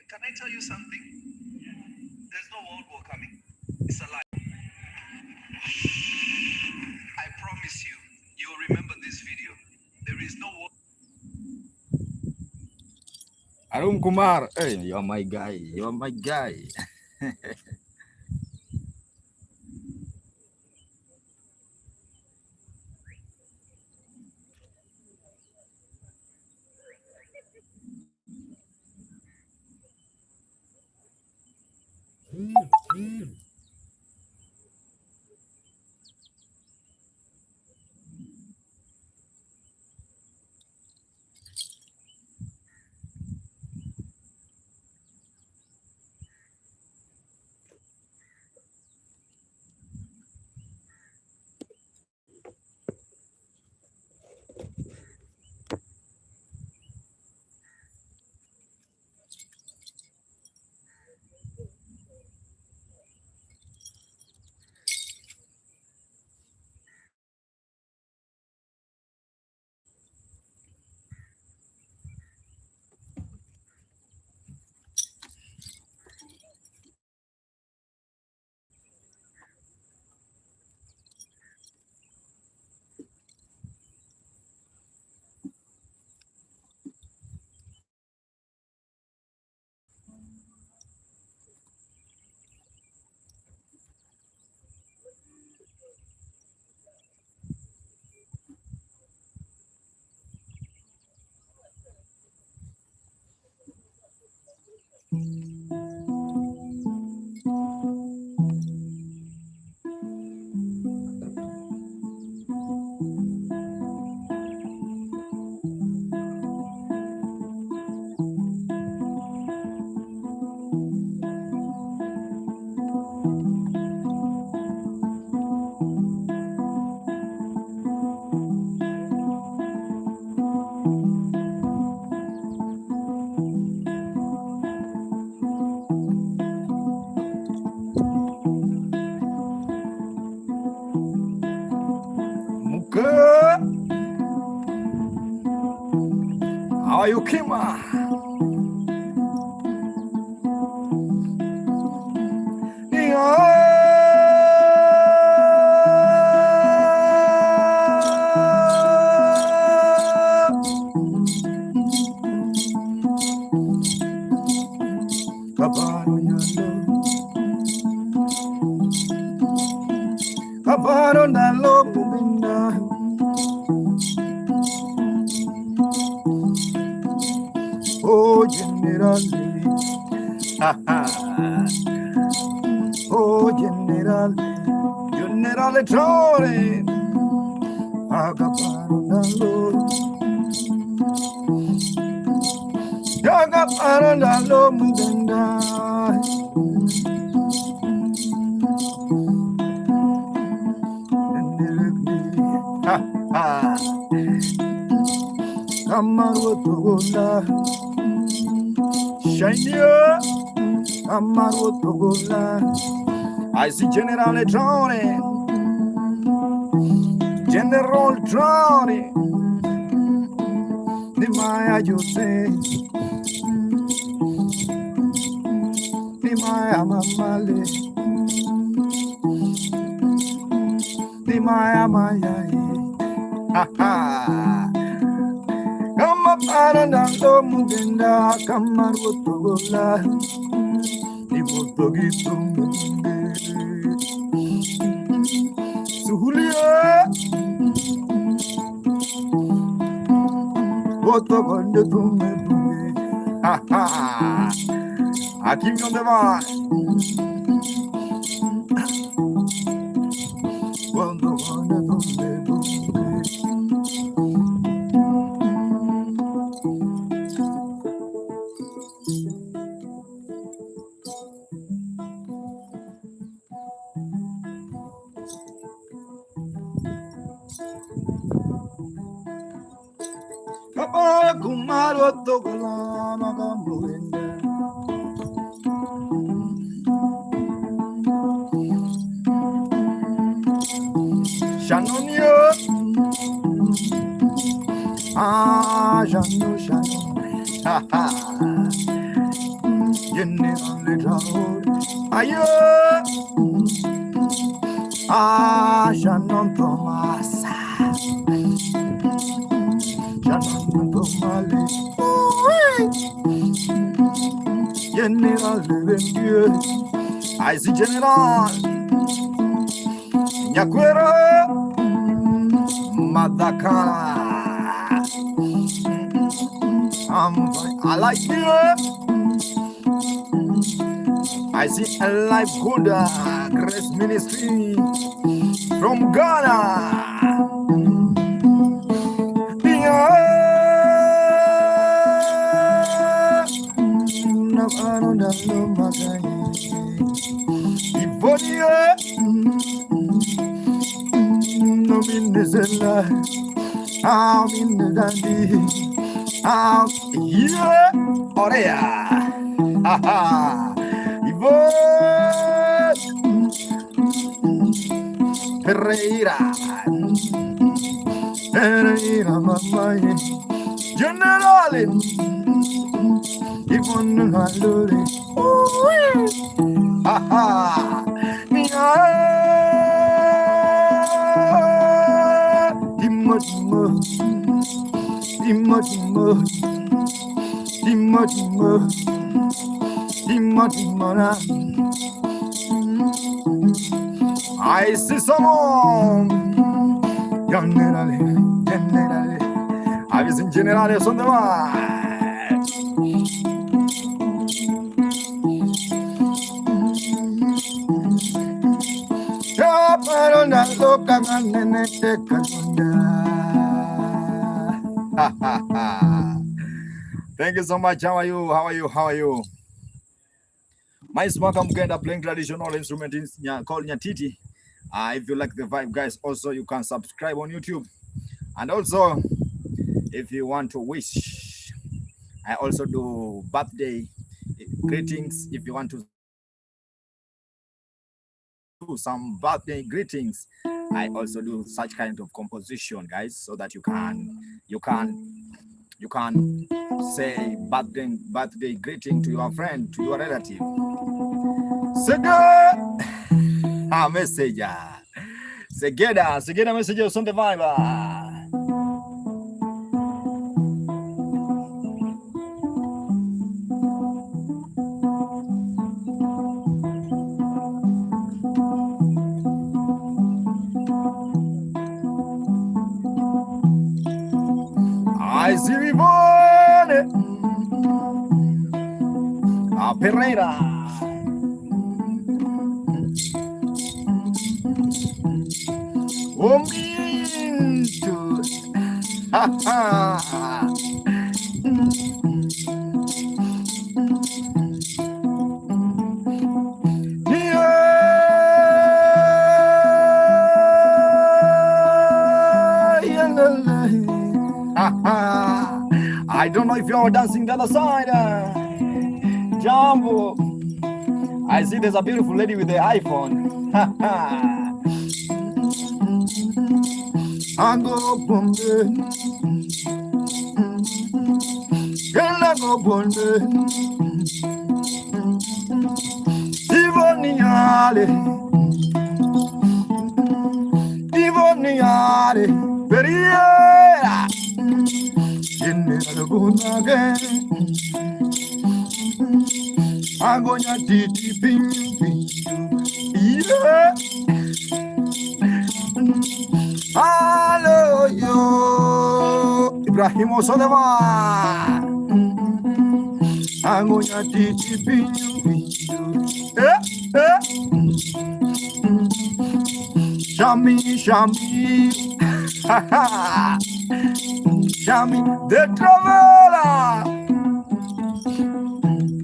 Can I tell you something? There's no world war coming. It's a lie. I promise you, you'll remember this video. There is no world. Arun Kumar, hey, you're my guy. You're my guy. Muka, ayo kima. Kabaro nalo mubinda. Oh generali, oh generale Tore. Agabaro nalo, agabaro nalo mubinda. Amaru togola, shiny. Amaru togola. I see General Drone, General Drone. Ni Maya Jose, ni Maya Mamale, ni Maya Maya. Ha ha. Kama parandalo mugenda, kamaru togola. Ibotogitu Suhulia Botogonde tume Ha ha Hakim on the bar Kumaro togola magambuenda Shanonio Jano ha ha General Traore. Ayo. Shannon Thomas. Shannon Thomas. General Dieu. I see General Nyakwera Madakara. I like you. I see a life good Grace Ministry from Ghana. No minnesela, I'm in the dandy. Yeah, Orea. Haha. Yvonne Pereira. Pereira, mama. Generale. Yvonne Mallory. Haha. I see someone. Generale. I was in Generale on the line. Thank you so much. How are you? My Smakam Genda playing traditional instrument called Nyatiti. If you like the vibe, guys, also you can subscribe on YouTube. And also, if you want to wish, I also do birthday greetings. If you want to do some birthday greetings, I also do such kind of composition, guys, so that you can say birthday greeting to your friend, to your relative. Messenger. Segeda messages on the Viber. I see Yvonne Pereira. I don't know if you're dancing the other side. Jumbo. I see there's a beautiful lady with the iPhone. I go Bombay. Girl, I go Bombay. Divoniale, Pereira. I'm going to Nyatiti yeah. Hello, yo, Ibrahim Osolema. I'm going to Nyatiti Shami, Shami, the traveler.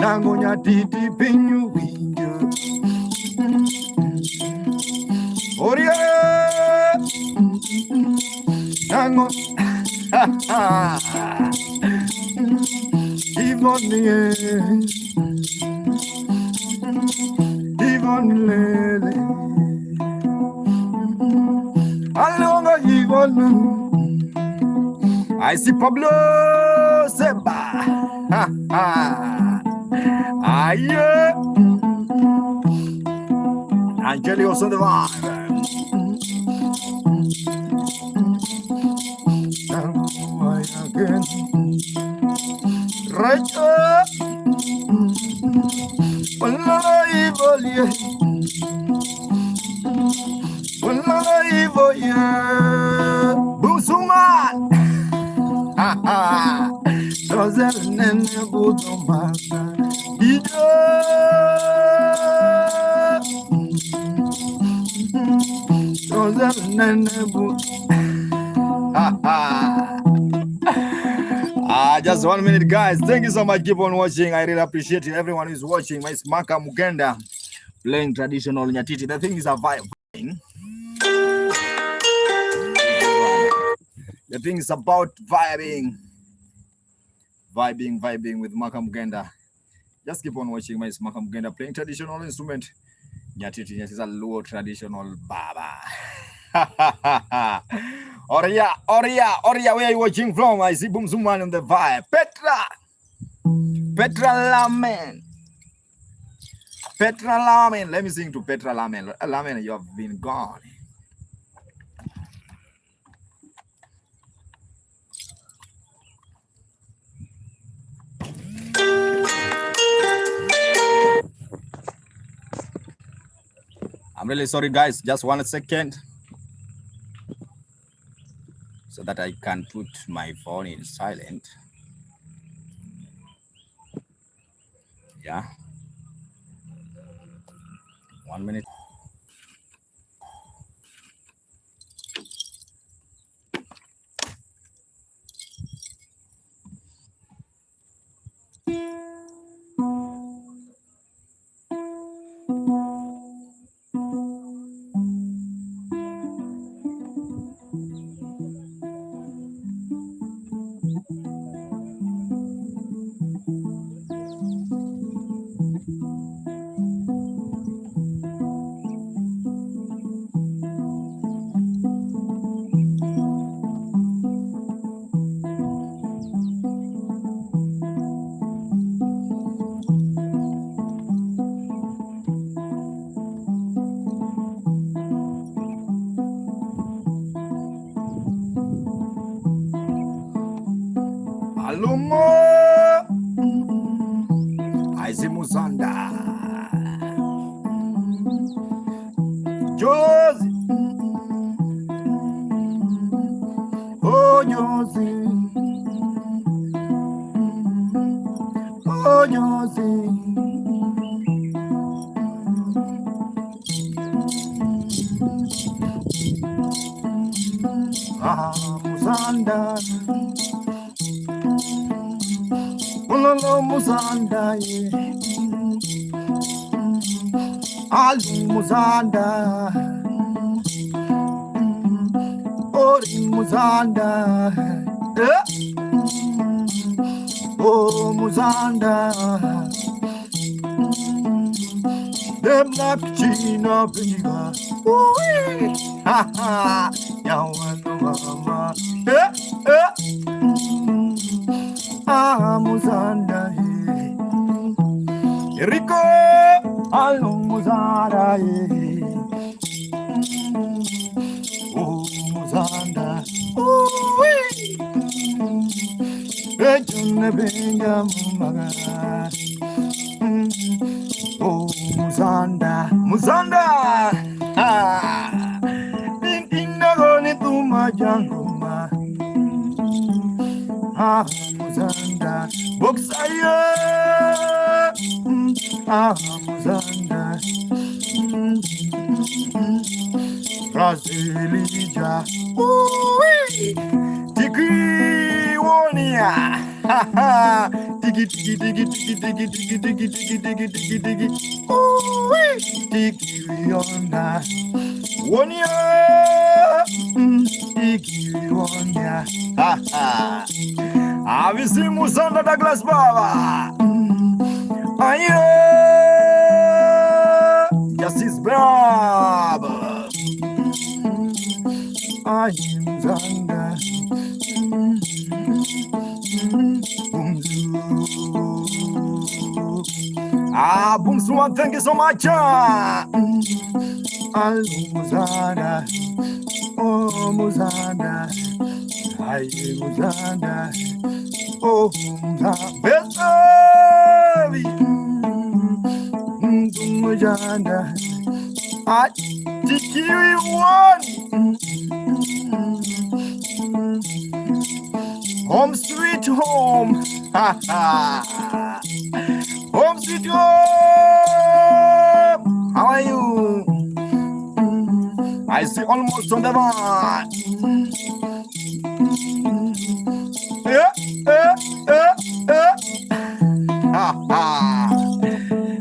Nangonya titi pinyu winyo. Oria. Nango. Ivon lele. Alonga Ivon. I see Pablo Seba. Yeah. Angeli also the vibe. Right. Busuman. Just 1 minute, guys. Thank you so much. Keep on watching. I really appreciate it. Everyone who's watching. My Maka Mugenda playing traditional Nyatiti. The thing is a vibe. The thing is about vibing with Maka Mugenda. Just keep on watching my Maka Mugenda playing traditional instrument. Nyatiti is a low traditional baba. Oria, where are you watching from? I see Boom Zoom on the vibe. Petra Lamen. Let me sing to Petra Lamen. Lamen, you have been gone. I'm really sorry, guys. Just 1 second. So that I can put my phone in silent. Yeah. 1 minute. Alumo Aizimuzanda Josie Oh Josie Oh Josie Muzanda Ulolo Muzanda Ali Muzanda Ori Muzanda Oh Muzanda The black China Biga Ha ha Yawana mama Muzanda Rico Allo Muzanda Oh Muzanda Rejune Benja Mumaga Oh Muzanda Nindagoni Tuma Janguma Muzanda Boxaya Muzanda Brasilija Tiki Wonia Tiki Tiki Tiki Tiki Tiki Tiki Tiki Tiki Tiki Tiki Tiki Tiki Riona Wonia Tiki Wonia Avisi Muzanda Douglas Baba Aye Justice Bravo Aye Muzanda Boom Suman, thank you so much. Muzanda, oh Muzanda, hi Muzanda, oh Muzanda, I think you want home sweet home, home sweet home. How are you? I see almost on the line.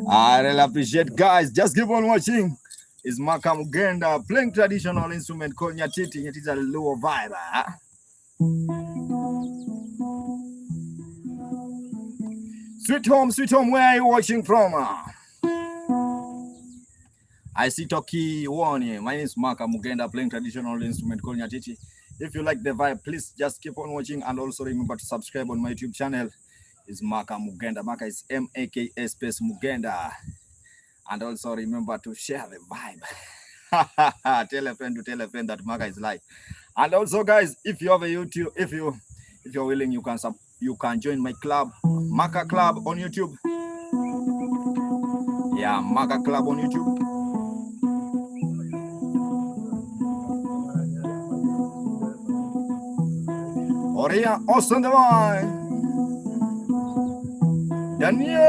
I really appreciate, guys. Just keep on watching. It's Maka Mugenda playing traditional instrument called Nyatiti. It is a lower vibe. Sweet home, where are you watching from? I see Toki Wani. My name is Maka Mugenda playing traditional instrument called Nyatiti. If you like the vibe, please just keep on watching and also remember to subscribe on my YouTube channel. It's Maka Mugenda. Maka is M-A-K-A space Mugenda. And also remember to share the vibe. Tell a friend to tell a friend that Maka is live. And also, guys, if you have a YouTube, if you're willing, you can join my club, Maka Club on YouTube. Yeah, Maka Club on YouTube. Oria Austin the Vine. Daniel.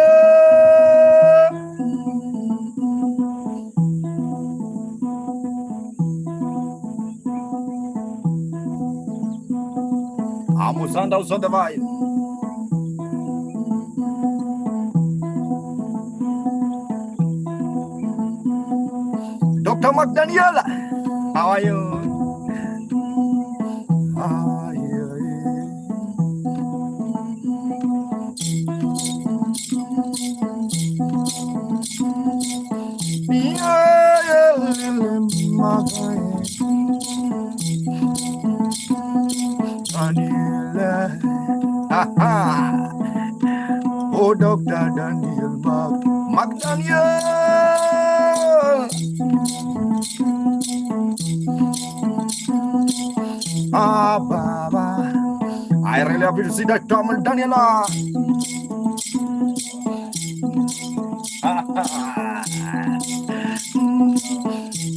Amusanda Austin the Vine. Dr. McDaniel, how are you? Oh, Dr. Daniel McDaniel. Baba. I really happy to see that Tom and Daniela.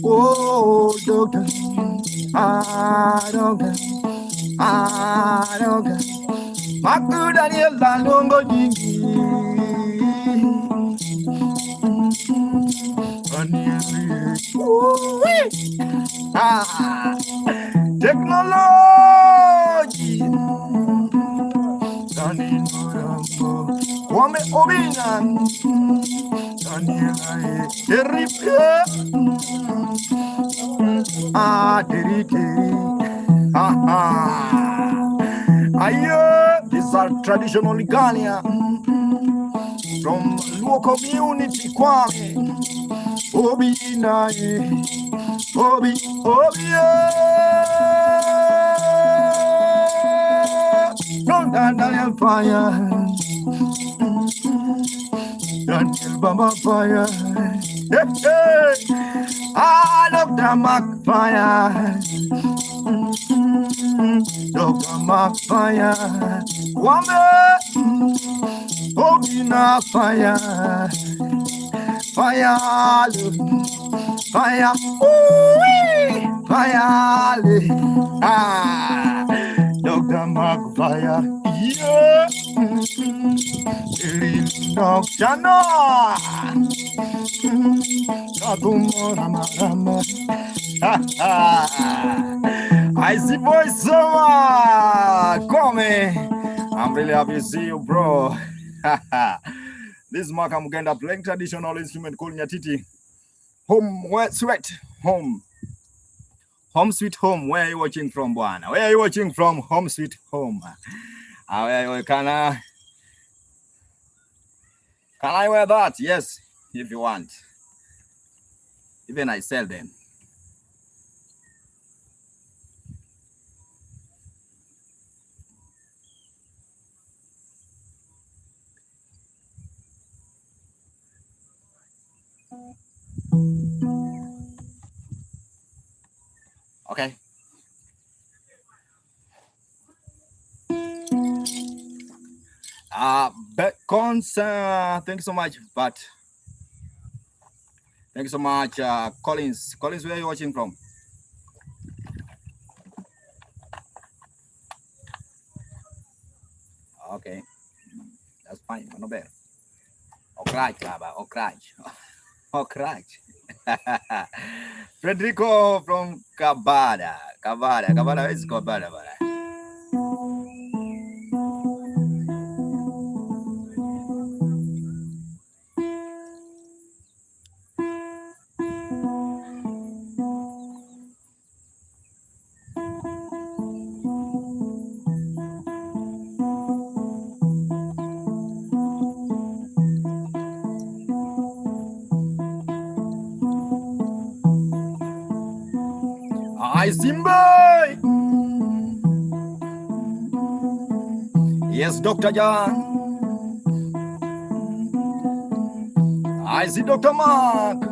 Oh, Doctor. Doctor. Doctor. Maku Daniela Longo Jingi. Technology. Kwame Obina. Daniela Derripe. Derike. These are traditional Ghana from local community Kwame Obina. Obi. Don't Daniel fire. Daniel Baba fire. Hey. I love the Mac fire. Dr. Mac fire. Wame. Obina fire. Fire. Fire. Ooh-wee. Fire. Dr. Mac fire. Yeah. Dr. No. I see boys summer coming. I'm really happy to see you, bro. This is Maka Mugenda playing traditional instrument called Nyatiti. Home sweet home. Home sweet home. Where are you watching from, Buana? Where are you watching from? Home sweet home. Can I wear that? Yes, if you want. Even I sell them. Okay. Cons, thank you so much. But thank you so much, Collins. Collins, where are you watching from? Okay, that's fine. No bad. Okraj, Okraj. Okraj. Federico from Cabada. Cabada is Cabada. Hi, Simba. Yes, Dr. John. I see Dr. Mark.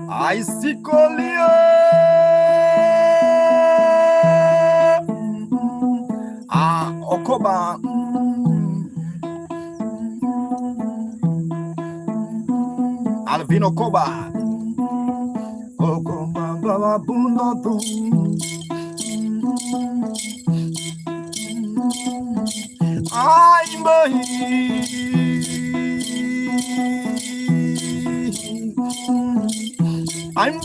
I see Colia. Okoba. Alvin Okoba. Okoba baba bundo. I'm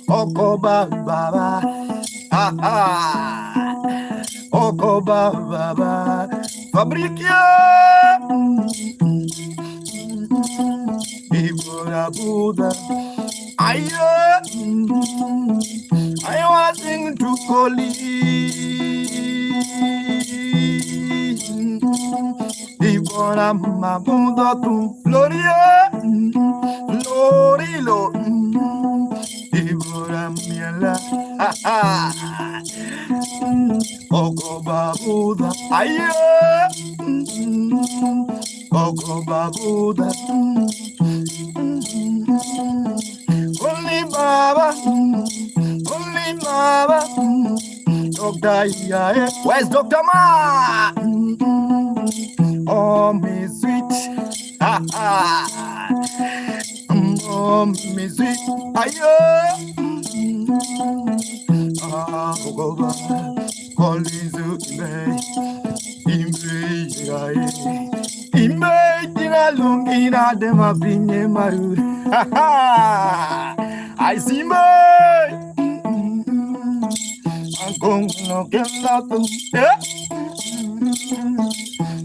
Okoba baba, Okoba baba, Fabricia, Ibora Buddha, I was sing to Koli, Ibora Mabuda to Floria, Lorilo, Ibora Miela, Okoba Buddha, Okoba Buddha, only Baba, Dr. Iya, where's Dr. Ma? Oh, me sweet, oh, me sweet, Okoba, Kolizu, Imbe lungina de mapinye maru. I see me. I'm going to get nothing.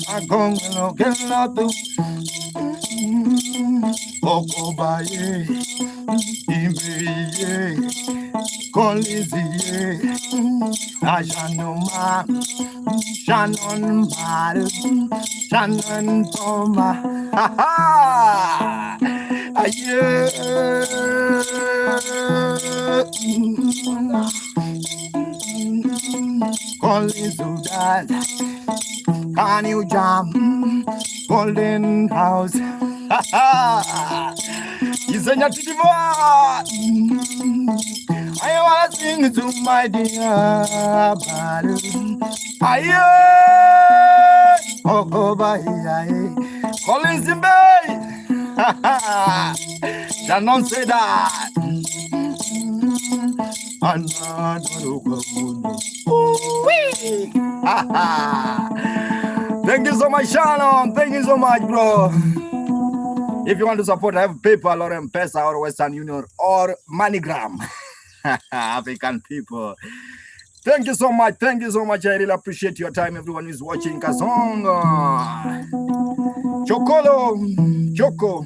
I'm going to get nothing. Okobaye, Imbe, Kolizie, Ajanoma, Shannon Maru, Shannon Toma, ha ha, aye, Kolizudan, can you jump, Golden House, ha ha, is a Nyatiti. I was singing to my dear Baru. Aye, oh, bye, Collins in Bay. Shannon say that. Thank you so much, Shannon. Thank you so much, bro. If you want to support, I have PayPal or M-Pesa or Western Union or MoneyGram. African people. Thank you so much. Thank you so much. I really appreciate your time. Everyone who is watching Kasonga. Chokolo. Choco.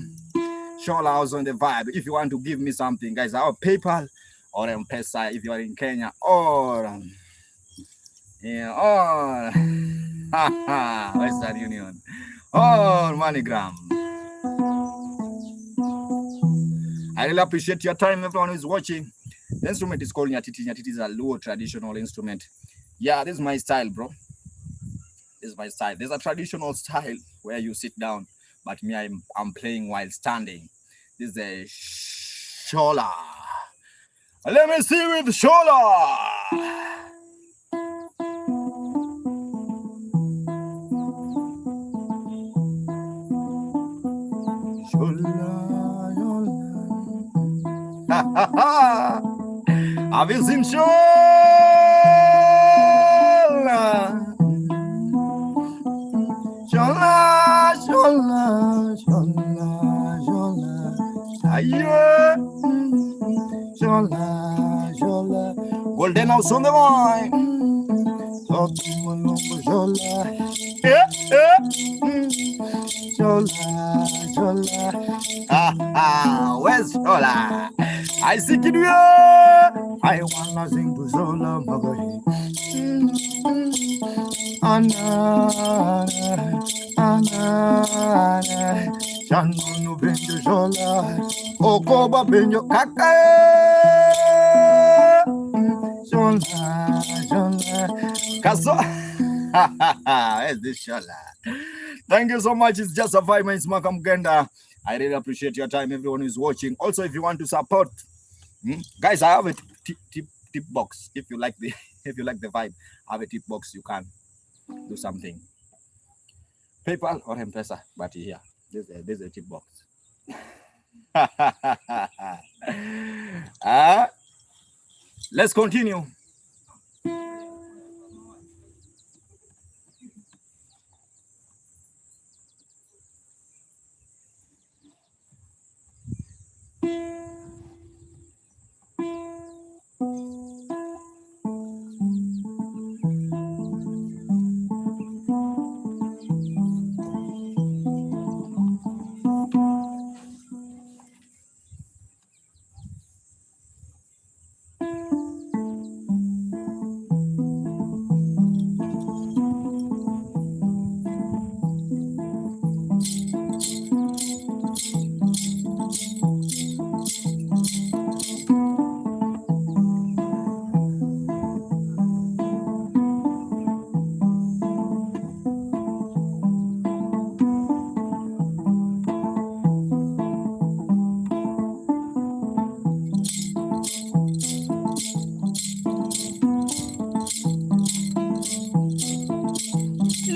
Shola was on the vibe. If you want to give me something, guys, I have PayPal or M-Pesa if you are in Kenya or Western Union. Oh, MoneyGram. I really appreciate your time, everyone who is watching. The instrument is called Nyatiti. Nyatiti is a low traditional instrument. Yeah, this is my style, bro. This is my style. There's a traditional style where you sit down, but me, I'm playing while standing. This is a shola. Let me see with shola. Have you seen shola? Shola, shola, shola, shola. Aye, shola, shola. Golden house on the wine. Shola, shola, shola. Where's shola? I see it. I wanna sing to shola, Magahi. Anna, Janunu benjo shola, Okoba benjo kaka. Shola, shola, Kaso. Where's this shola? Thank you so much. It's just a 5 minutes, Makam Genda. I really appreciate your time, everyone who's watching. Also, if you want to support, guys, I have a tip box. If you like the vibe, I have a tip box. You can do something. PayPal or M-Pesa, but here, there's a tip box. Let's continue.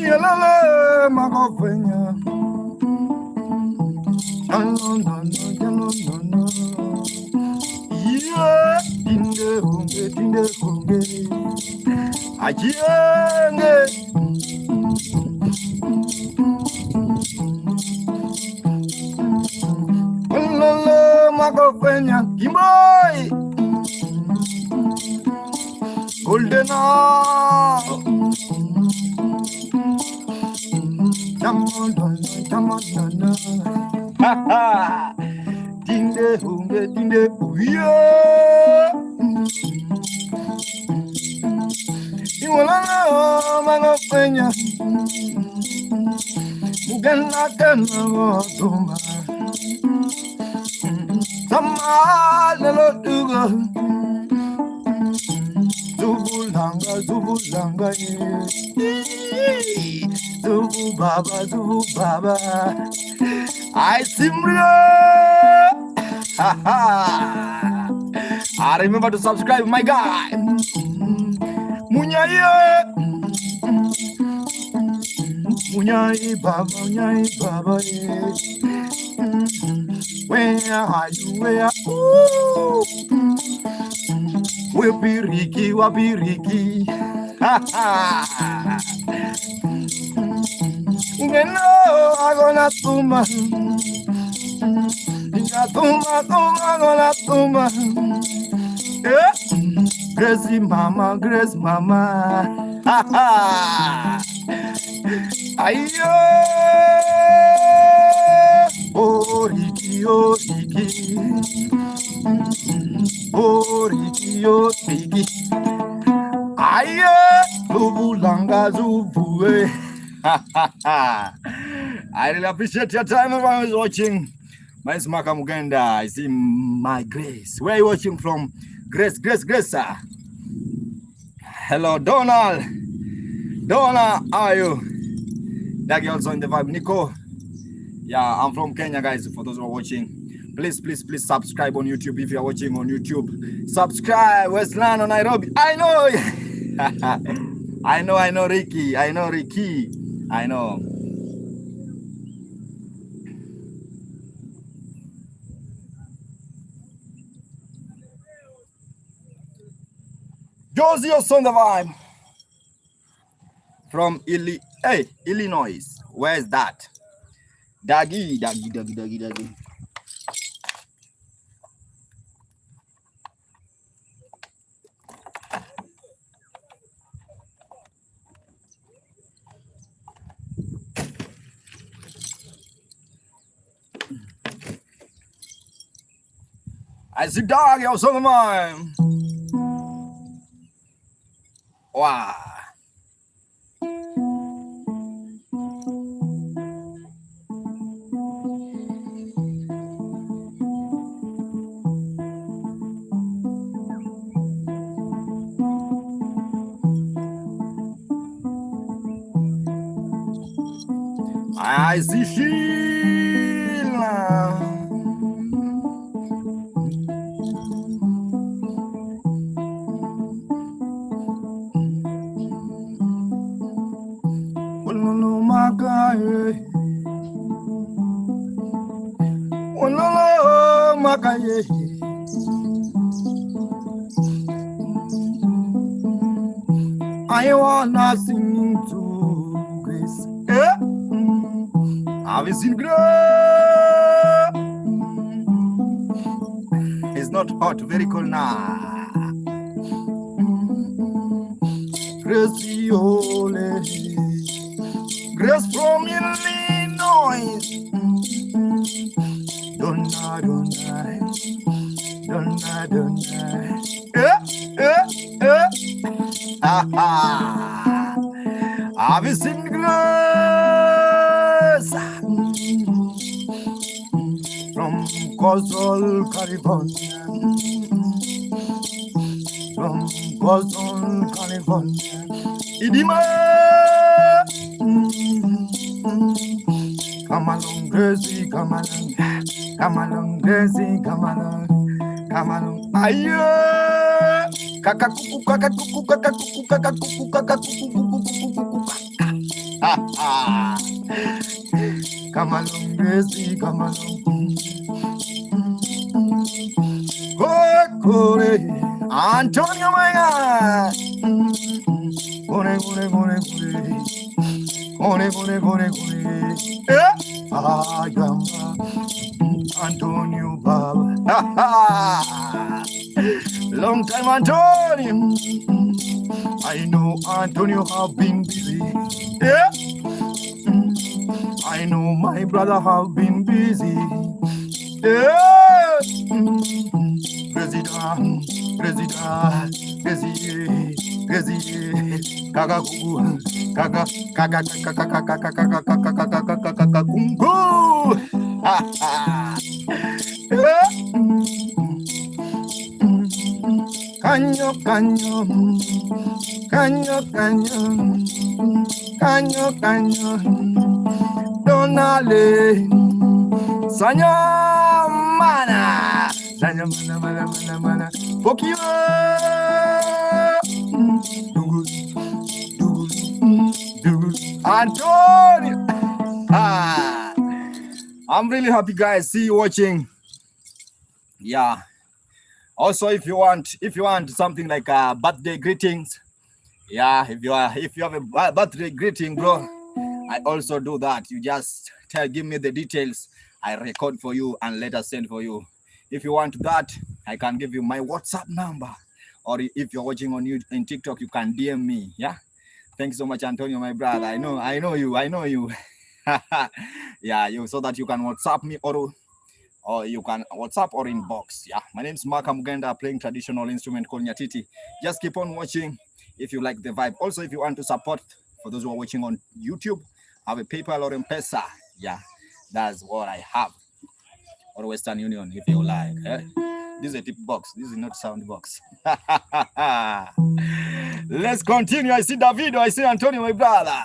Yalala magofenya, no. Yeah, tinde hunge, ajienge. Yalala magofenya, kimboy, golden Tinde hunge, tinde uya. Iwala manofenya, mugana kana wotuma. Sama lelo duga, zubulanga ye. Zubu baba, I simra. I remember to subscribe, my guy. Munyai baba, where are you? Where? Wapiriki. No, I'm gonna tumba. Gonna tumba. Grace mama. Ayo. Oriki. Aye, Lubulanga Zubue. I really appreciate your time. Everyone who's watching. My name is Maka Muganda. I see my Grace. Where are you watching from? Grace, sir. Hello, Donald. Donna, how are you? Dagi also in the vibe. Nico. Yeah, I'm from Kenya, guys. For those who are watching, please subscribe on YouTube if you are watching on YouTube. Subscribe. Westland or Nairobi. I know. I know, Ricky. I know. Josie also on the vibe. From Illinois. Where's that? Dagi. I see Dagi also on the vibe. Wow. I see Sheila. I wanna sing to Grace. Have you seen Grace? It's not hot, very cold now. Grace, Grace from Illinois. Don't Have you seen Grace? From Coastal California. Idima. Come along, Gracie, come along, Gracie, come along. Ayo, kakakuku. Come along, Gracie, come along. Kore, Antonio Maya. Kore. I am Antonio Baba. Long time, Antonio. I know Antonio have been busy. Yeah. I know my brother have been busy. Yeah. President. Kakaku. Canyo. Donale. Sanyamana. Pokio. Antonio. I'm really happy, guys. See you watching. Yeah. Also, if you want something like birthday greetings, yeah, if you have a birthday greeting, bro, I also do that. You just give me the details. I record for you and later send for you. If you want that, I can give you my WhatsApp number. Or if you're watching on you in TikTok, you can DM me. Yeah. Thanks so much, Antonio, my brother. I know you. Yeah, so that you can WhatsApp me or you can WhatsApp or inbox. Yeah, my name is Maka Muganda, playing traditional instrument called Nyatiti. Just keep on watching if you like the vibe. Also, if you want to support For those who are watching on YouTube, I have a PayPal or M-Pesa. Yeah, that's what I have. Or Western Union, if you like. This is a tip box. This is not sound box. Let's continue. I see Davido. I see Antonio, my brother.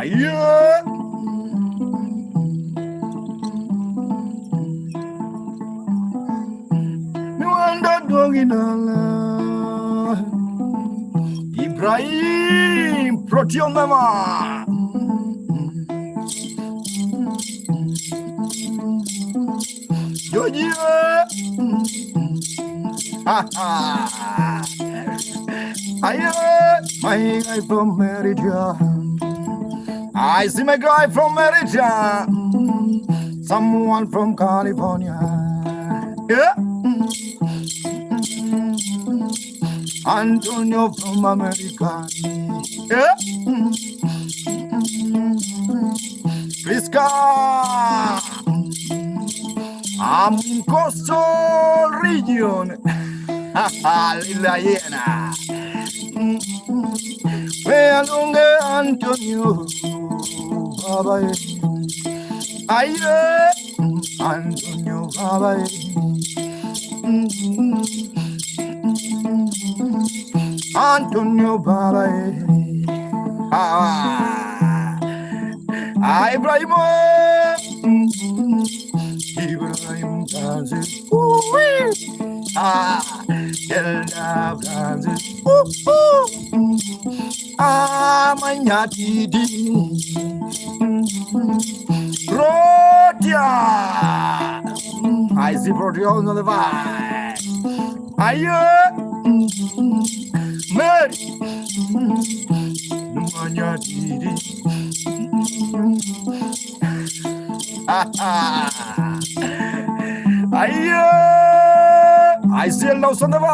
Yeah. Ibrahim Proteon Mama. Georgia. My guy from Merida. I see my guy from Merida. Someone from California. Yeah. Antonio from America. Yeah. Prisca. I'm in coastal region. Lila Hiena. Where long Antonio. Baba. Aye. Antonio Baba. Antonio Baba. Ibrahim. Ibrahim Francis. Elda Francis. Nyatiti. Rotia. I see Protea on the vibe. Aye. Mary. Nyatiti. I still know some of the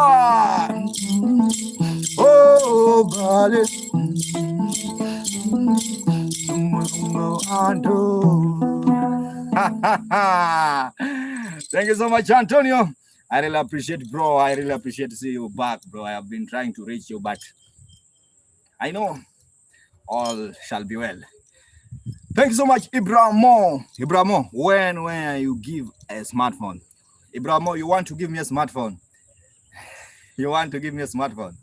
oh, Bali. Thank you so much, Antonio. I really appreciate, bro. I really appreciate to see you back, bro. I have been trying to reach you, but I know all shall be well. Thank you so much, Ibrahimo. Ibrahimo, when you give a smartphone? Ibrahimo, you want to give me a smartphone? You want to give me a smartphone?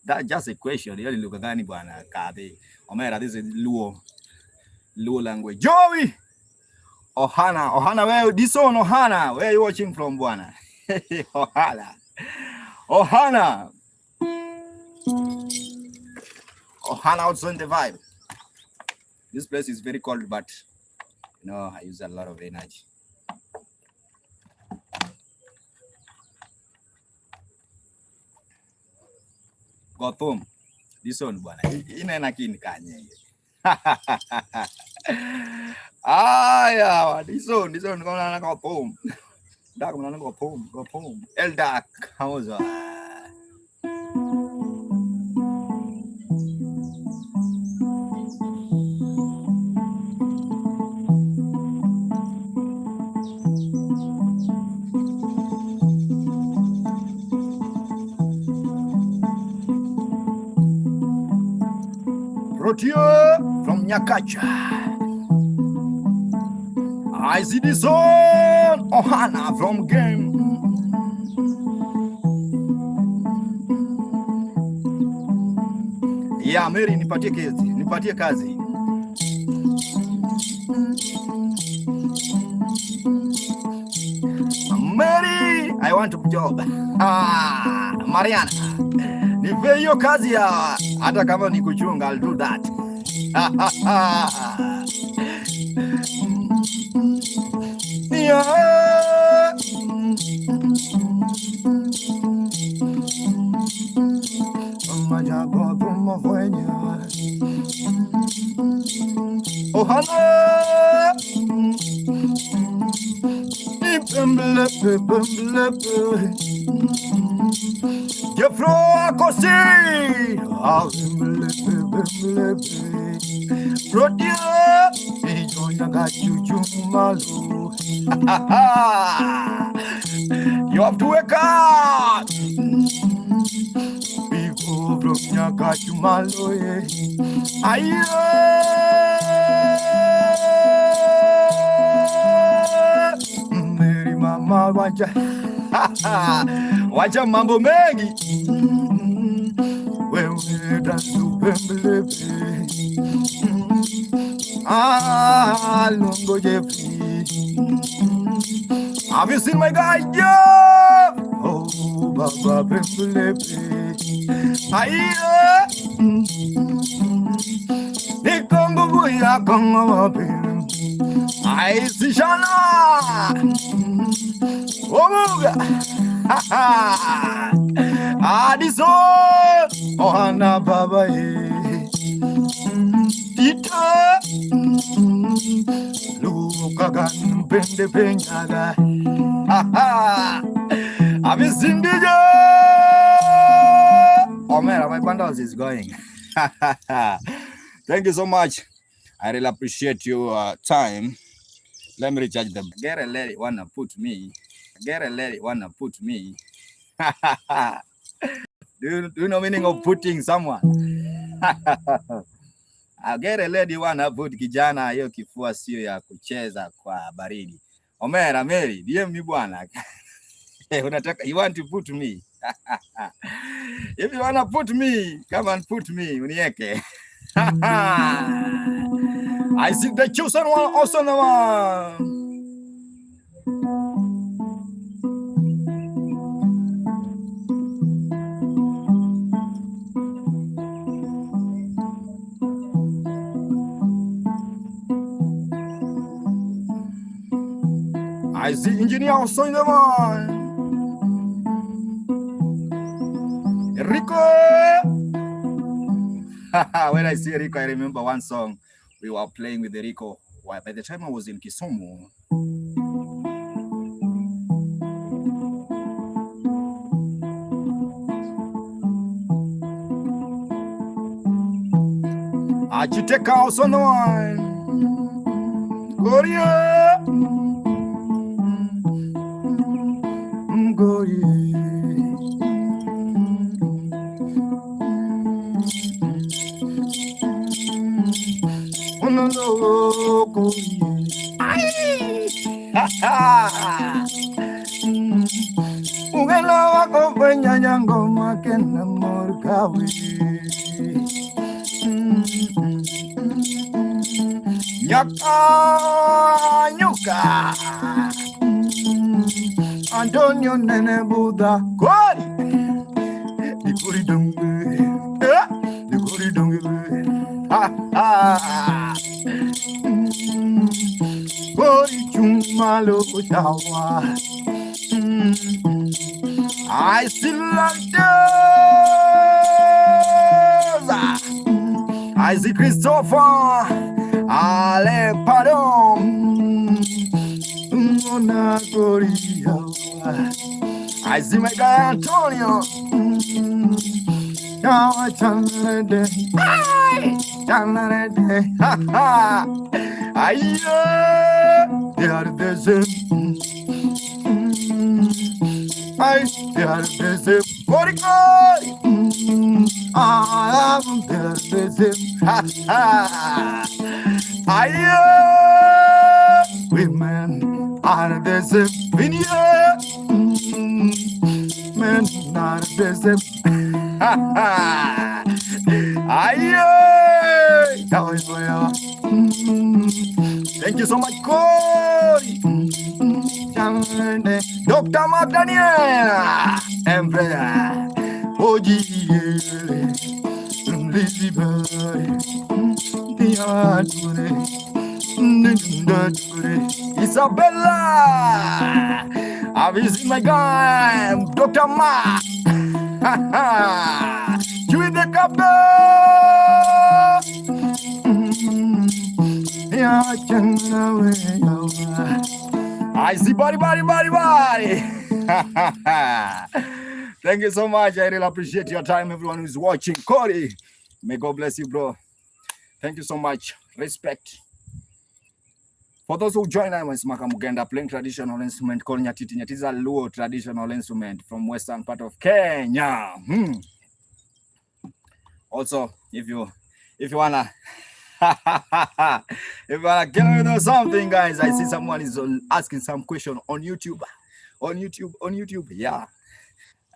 That's just a question. You look at anybody. Omera, this is Luo language. Joey! Ohana, where this one, Ohana? Where are you watching from, Buana? Ohana outside the vibe. This place is very cold, but you know, I use a lot of energy. Gotham, this one, bwana. Inaenda kinikanye. Aya, this one, kona Gotham. Dark mna Gotham. El Dark, how's that? From Nyakacha. I see this on Ohana from game. Yeah, Mary, nipatie kazi. Mary, I want to job. Mariana. Nipe hiyo kazi ya hata kama ni kuchunga, I'll do that. Yeah. Ohana. Je froid così. Prodio. You have to wake up. People from Nyakachumalo. Aye. Mary mama wacha mambo mengi. Wewe dansu pembele. Longo Jeffrey. Have you seen my guy? Yeah. Oh, Baba Pembele. Aye. The Congo Buya Congo. Aye, Sishana. Oh, Adiso. Ohana Baba. Tita. Lukagan Pende Penyaga. Have you seen the Oh man, my bundles is going. Thank you so much. I really appreciate your time. Let me recharge them. Get a lady wanna put me. Get a lady wanna put me. Do you know meaning of putting someone? Get a lady wanna put kijana, hiyo kifua sio ya kucheza kwa baridi. Omera Mary, DM mi bwana. Unataka you want to put me? If you wanna put me, come and put me. Unieke. I see the chosen one, also the one. I see engineer also in the one. Rico. When I see Rico, I remember one song we were playing with Rico. By the time I was in Kisumu. Achiteka also on the one. Korea. Ungela wako kwenye nyangoma kena morkawi. Nyaka Antonio Nene Buddha Kori Dikuri Dungu Dikuri Dungu Kori Chumalo Tawa I still like those I see Christopher Ale Pardon I see my guy Antonio. Now I tell the they are the same. They are the same. What it they are the same. Women are the same. Men are the same. Thank you so much, Corey. Dr. Magdalena, Emperor, Oji, Lizzie Bird, Isabella, I visit my guy, Dr. Ma. You in the couple? I see body. Thank you so much. I really appreciate your time, everyone who's watching. Corey, may God bless you, bro. Thank you so much. Respect. For those who join us, Makamugenda playing traditional instrument called Nyatiti. Nyatiti is a Luo traditional instrument from western part of Kenya. Also, if you wanna if you wanna kill me with something, guys, I see someone is asking some question on YouTube. On YouTube, yeah.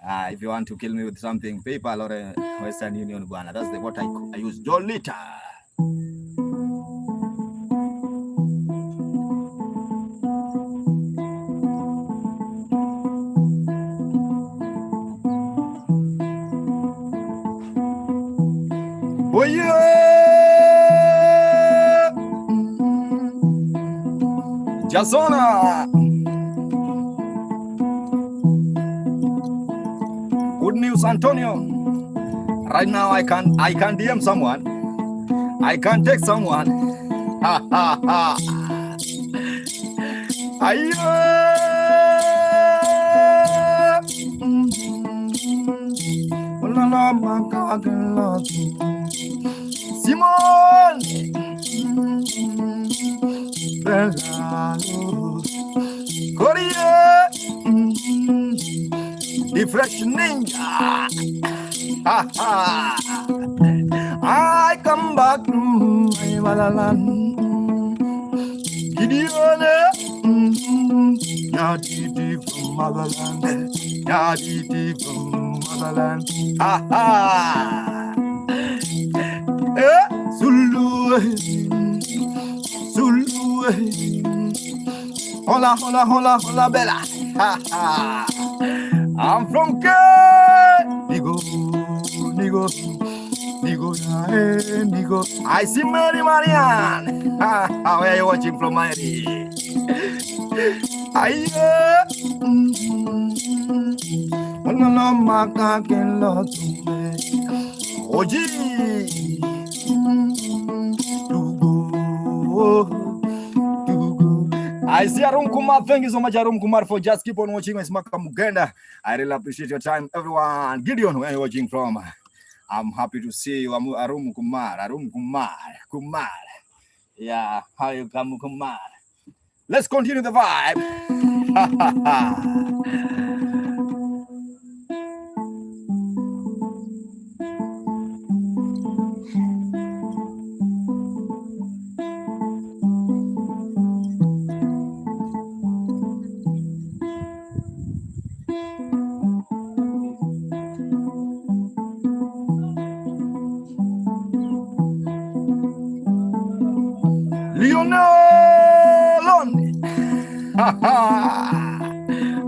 If you want to kill me with something, PayPal or Western Union, that's what I use. Jolita. Oh yeah, Jasona. Good news, Antonio. Right now, I can DM someone. I can text someone. Ha ha ha. Simon. Korea. The fresh ninja. Ha ha. I come back to my motherland. Gideon, Nyatiti from motherland. Nyatiti from motherland. Ha ha. Zulu, Zulu. Hola, hola, hola, hola, Bella. Ha ha. I'm from Nigo. I see Mary Marianne. How are you watching from Mary? Oji. I see Arum Kumar. Thank you so much, Arum Kumar, for just keep on watching my Makamugenda. I really appreciate your time, everyone. Gideon, where are you watching from? I'm happy to see you, Arum Kumar. Yeah, how you come, Kumar? Let's continue the vibe.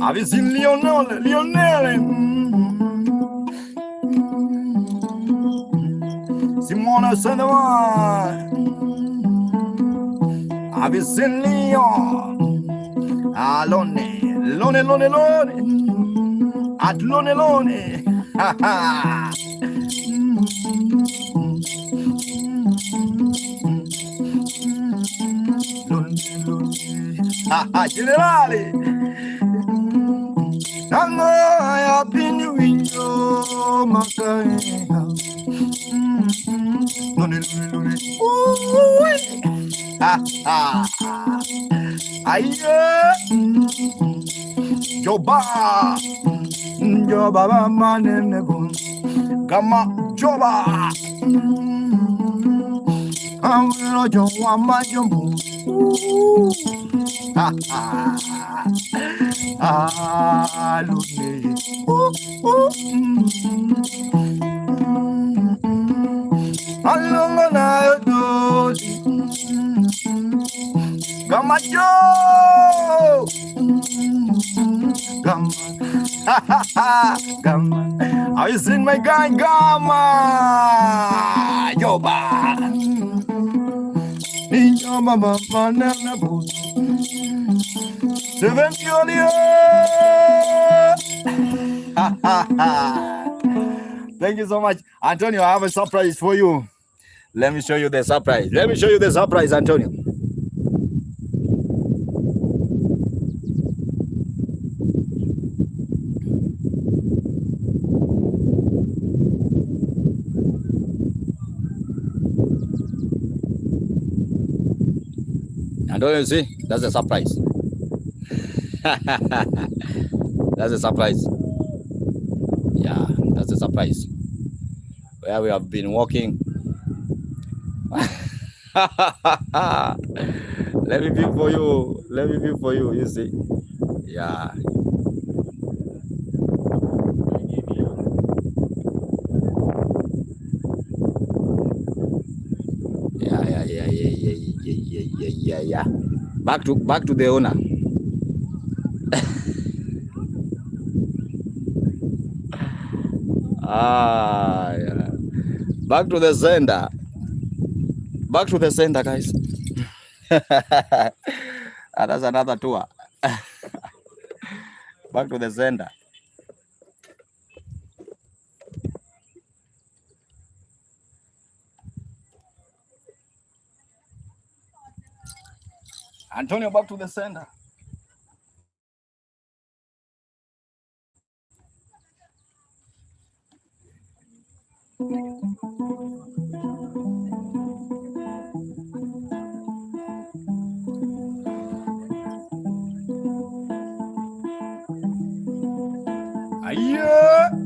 Have you seen Lionel? Simona Senova. Have you seen Leon? Lone. At Lone. Ha ha. Generale. I been window, Makai. Joba man Gama Joba. I'm not your one, my jumbo. Gama Joe. Gama. Have you seen my guy Gama? Joba. Ninja mama banana boat. 7 million. Thank you so much, Antonio. I have a surprise for you. Let me show you the surprise. Antonio. And don't you see? That's a surprise. That's a surprise. Yeah, that's a surprise. Where we have been walking. Let me pick for you. Let me pick for you. You see? Yeah. Yeah. Back to the owner. Yeah. Back to the sender. Back to the sender, guys. That's another tour. Back to the sender. Antonio, back to the sender.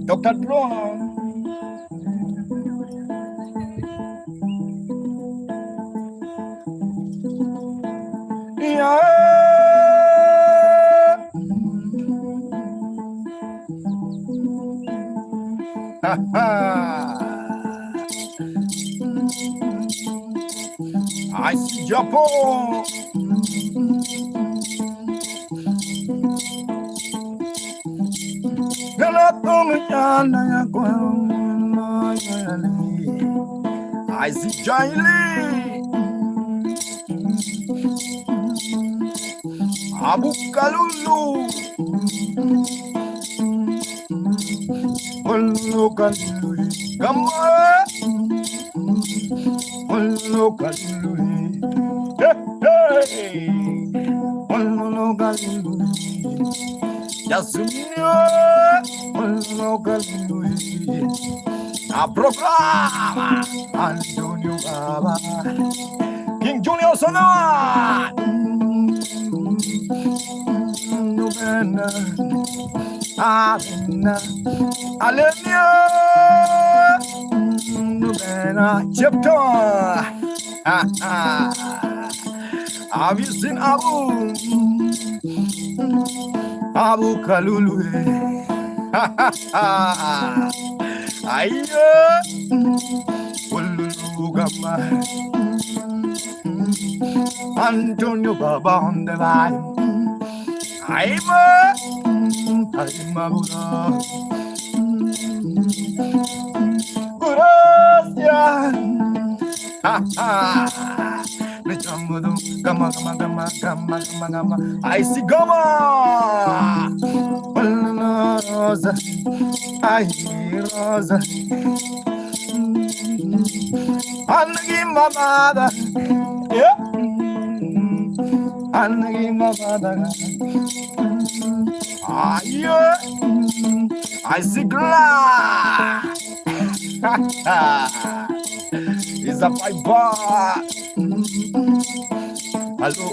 Dr. Brown. I see Japan. I see Jaili. Abu Kalulu. Olo Kalulu. Gamma. Olo Kalulu. Hey. Olo Kalulu. Yasumio. Olo Kalulu. A proclama Antonio Baba King Junior Sonoa Novena Avena Alenia Novena Chapter Have you seen Abu Kalulu Ayo, Ulugama, Antonio Baba on the line. I'm I see Gama. Rosa, I hear Rosa. Anagi Mamada, yeah. Anagi Mamada. Yeah. I see glass. It's a fight bar. Hello,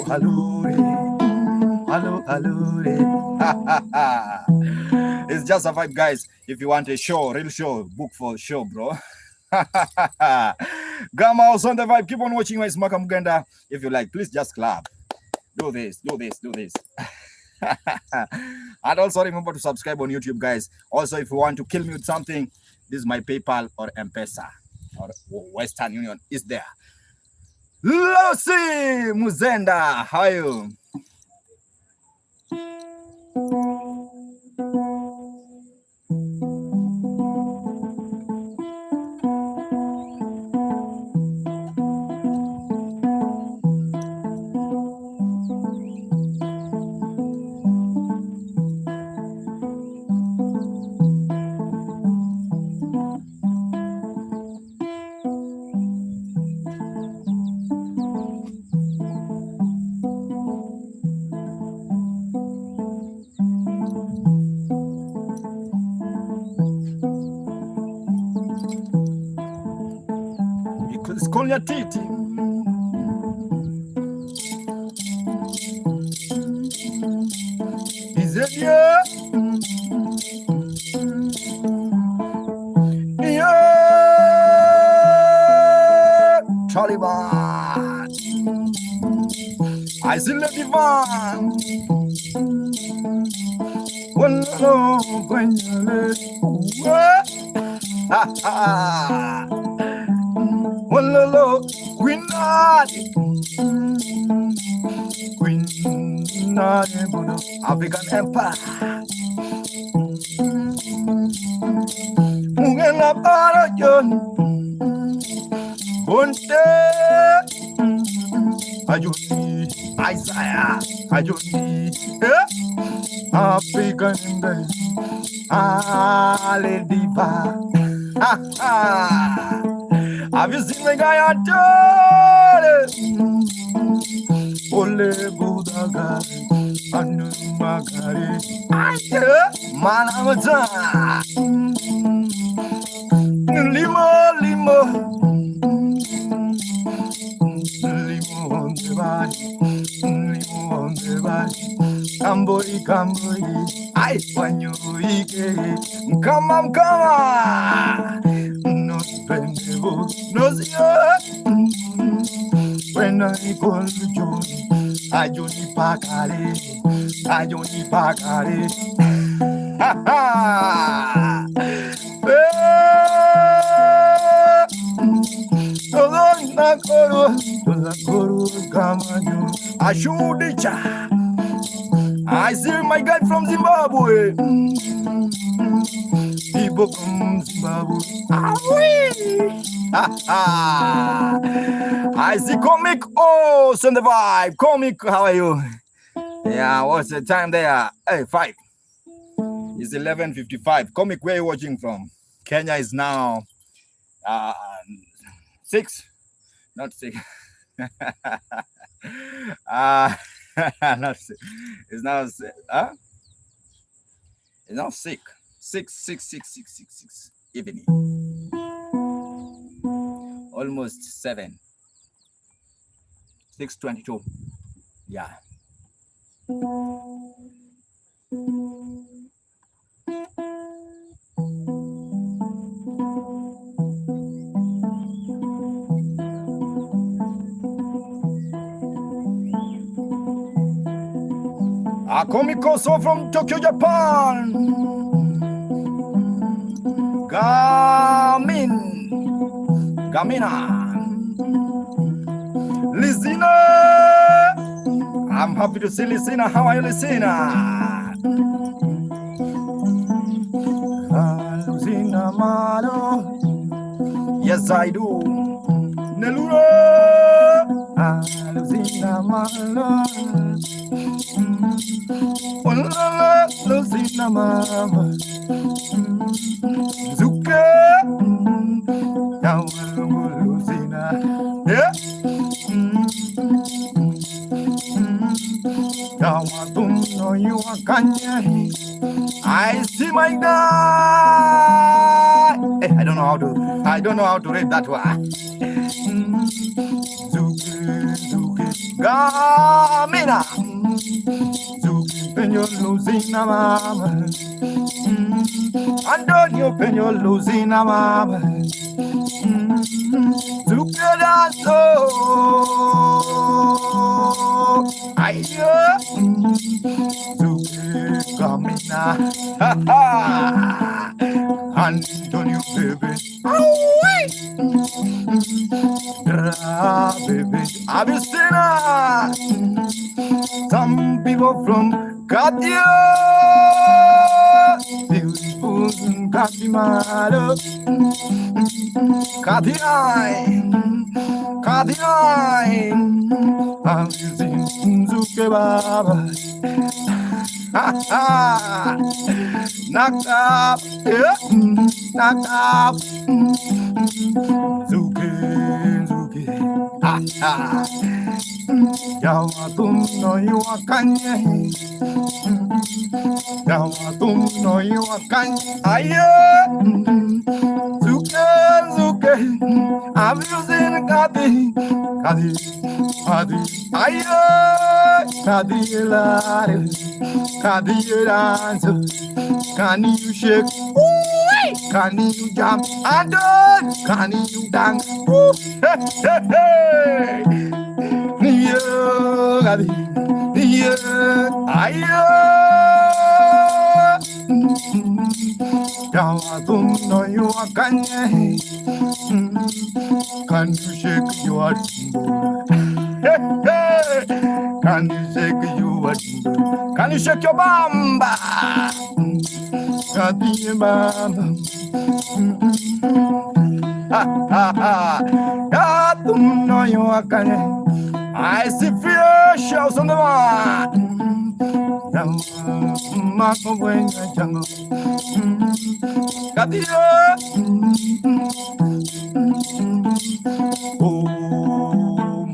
It's just a vibe, guys. If you want a show, real show, book for show, bro. Gamma also on the vibe. Keep on watching my Smaka Muganda. If you like, please just clap. Do this. And also remember to subscribe on YouTube, guys. Also, if you want to kill me with something, this is my PayPal or M-Pesa or Western Union is there. Lucy Muzenda, how are you? Nyatiti. said, yeah. Yeah. Taliban. I still love Ivan. One love when you let what? Ha ha. One love, we not. We not African Empire. Mungela para John. Bonte. Ajuni. Isaiah. Ajuni. African Empire. Ale diva. Ha ha. Have you seen the guy I told? Ole Budaga, Anu Magari, Manamata, Limo, Limo, Limo on the body, Limo on the body, Cambori, Cambori, I want you, come on, come on, no spendable, no see. When I call you, I Johnny Pacare, I Johnny Pacare. Ha ha! I see my guy from Zimbabwe. People from Zimbabwe. I see comic. Oh, send the vibe. Comic, how are you? Yeah, what's the time there? Hey, 5. It's 11:55. Comic, where are you watching from? Kenya is now 6. Not 6. Not 6. It's now it's now 6. 6 evening. Almost 7. 6:22. Yeah. A comic also from Tokyo, Japan. Gamina. Lizina. I'm happy to see Lizina. How are you, Lizina? Lizina Malo. Yes, I do. Neluro. Lizina Malo. Lizina Mama. Zuka. Lizina. Yeah. I see my guy. I don't know how to read that one. Gamina. You're losing a mama. And don't you pen you're losing a mama. Together so I hear Gamina. Ha ha. And don't you baby. Baby, have you seen her? Some people from Katia, beautiful Katimaro, Katia, I'm using Zuke Baba. Ha ha, knocked up, yeah, knocked up, Zuke, ha ha. Yawatum no Yuakanye. Yawatum no Yuakanye. Aye, Zuke, Zuke. I'm using Kati, Kati, Kati, ayo, Kati lari, Kati dance, can you shake? Can you jump? And can you dance? Hey, yeah, Kati, yeah, ayo. Don't you can you shake your can you shake your can you shake your bamba? Don't know you can I see fear shows on the one.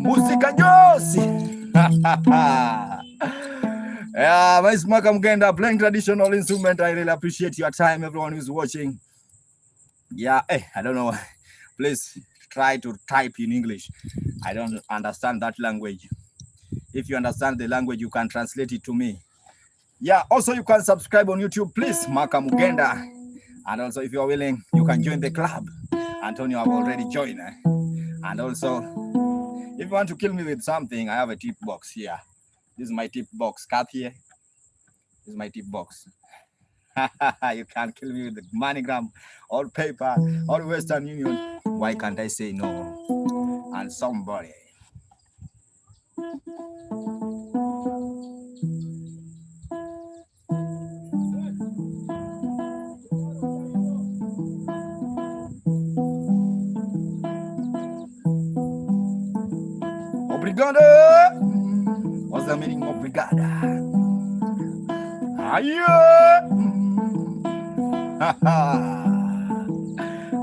Música Josi. Yeah, my Makam Genda playing traditional instrument. I really appreciate your time, everyone who's watching. Yeah, I don't know. Please try to type in English. I don't understand that language. If you understand the language, you can translate it to me. Yeah, also you can subscribe on YouTube, please, Makam Genda. And also, if you're willing, you can join the club. Antonio, I've already joined. And also, if you want to kill me with something, I have a tip box here. This is my tip box. Cut here. This is my tip box. You can't kill me with the MoneyGram or paper or Western Union. Why can't I say no? And somebody. Obrigado. What's the meaning of obrigada?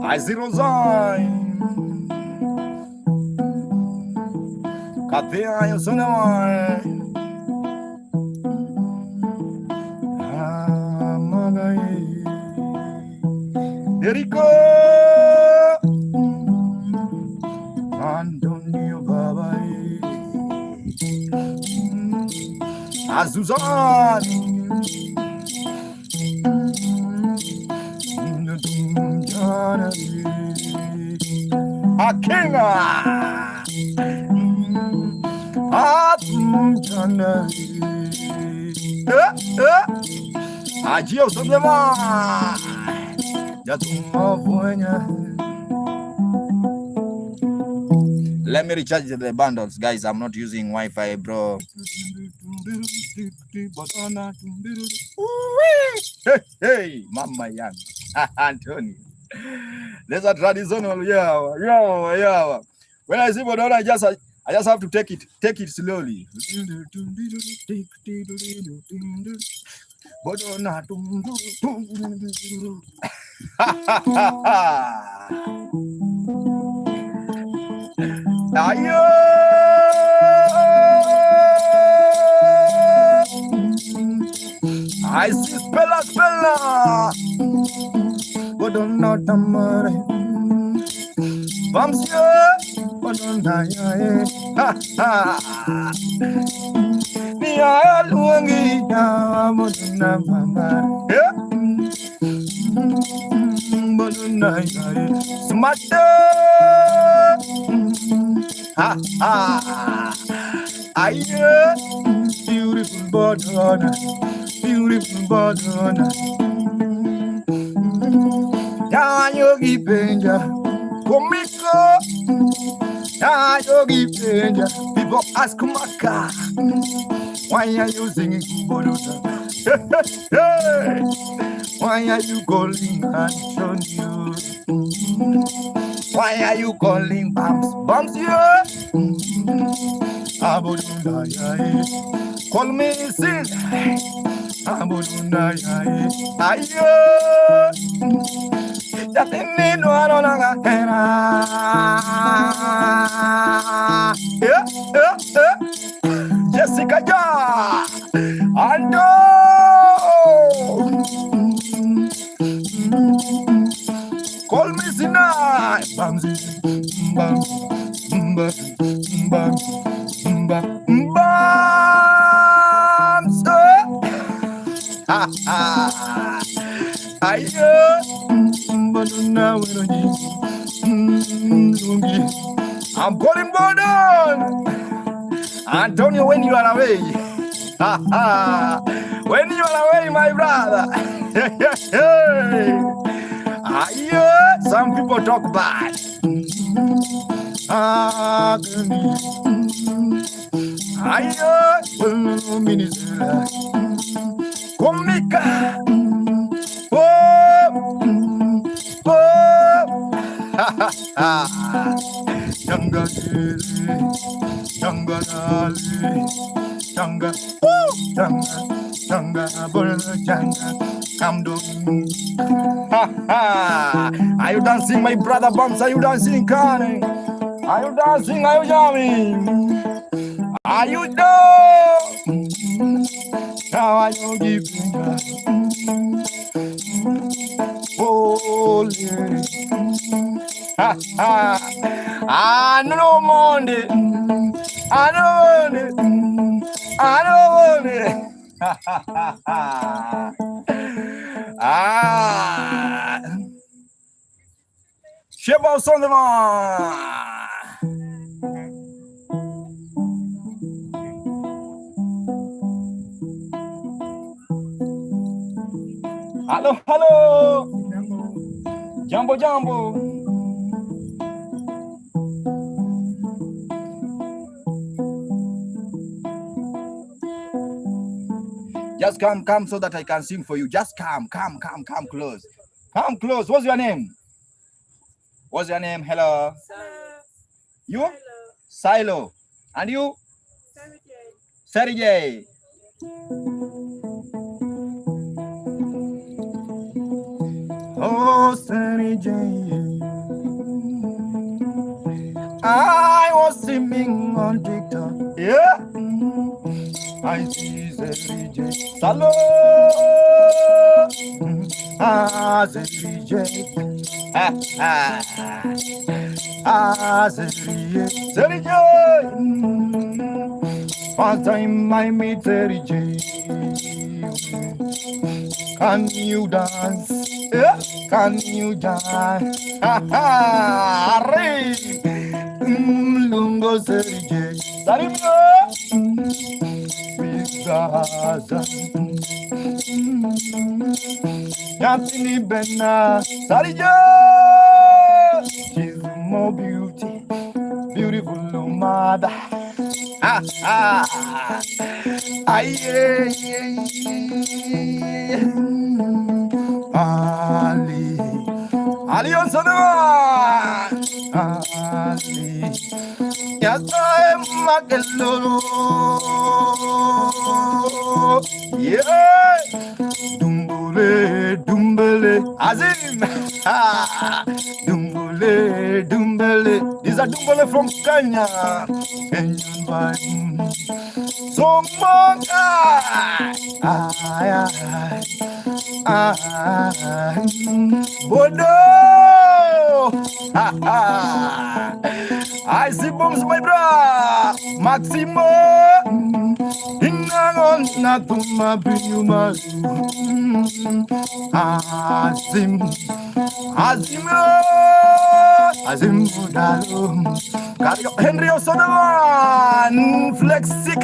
I zero sign. Cadê a eu sou não? Erico Antonio Babai Azuzan Akinga Adios, let me recharge the bundles, guys. I'm not using Wi-Fi, bro. Hey, Mama Young, Anthony. There's a traditional, yeah. When I see Bodona, I just have to take it slowly. Bodona. I see spella. Bodona tamare. Vamsio. Bodona ha. Nia luangi ya bodona mama. Bodona smart. Ha. Aye, beautiful banana. Ya yogi penja, komiko. Ya yogi penja, people ask Maka, why are you singing Bolota? Hey, why are you calling Antonio? Why are you calling Bums here? Call me sin. Ayo, Jatini no anonaga kera. Jessica Ja, Ando. Call me Sinai, Bamsi. I'm calling Bordon. Antonio, when you are away. When you are away, my brother. Some people talk bad. Komika. Younger, younger, younger, Are you dancing, my brother Bumps? Are you dancing, Karen? Are you dancing? Are you jamming? Are you done? Now I don't give holy. No Monday. I don't want it. I don't want it. Shoutouts on the man. Hello, hello. Jumbo, jumbo. Just come so that I can sing for you. Just come close. Come close. What's your name? What's your name? Hello. You? Silo. And you? Sergey. Oh, Sergey. I was singing on TikTok. Yeah. I see Sergey. Salo. Sergey. Sergey. First time I meet Sergey. Can you dance? Yeah. Can you dance? Lungo Sergey. Nyatiti Bena Sarija. She's more beautiful mother. Ali on Sonoma. Ali. Yasa Magalo. Yeah. Dumbele, Azim. Dumbele. These are Dumbele from Kenya. Kenyan wine. So monga. Bodo. I see bombs, my bra. Maximo. Inangon na tumabiyuma. Azim Budalo. Henry Osodovan. Flexic.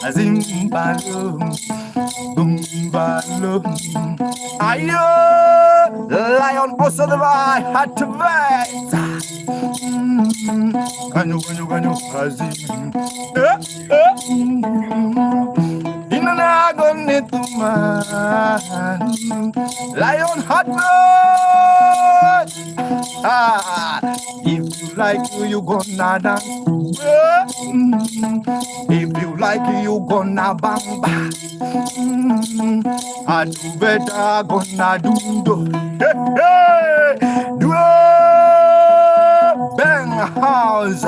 Azim Balo. Bumbalo. Ayo. Lion Osodovan. Had to wait. Ganyo, Azim. Inagon nituman. Lion hot blood. If you like you gonna dance. If you like you gonna bang bang. I do better gonna do. Do bang house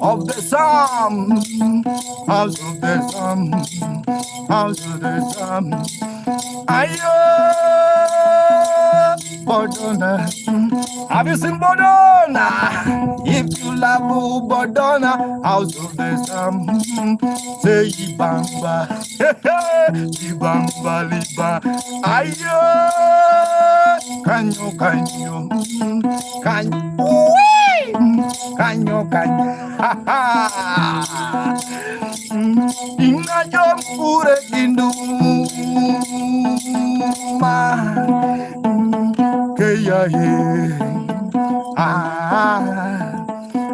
of the sun. House of the sun. House of the sun. Ayo. Bodona. Have you seen Bodona? If you love Bodona, house of the Sam, say Ibamba, Ibamba, Liba, Ayo, Kanyo, Kanyo, Inga jom pure induma Keya he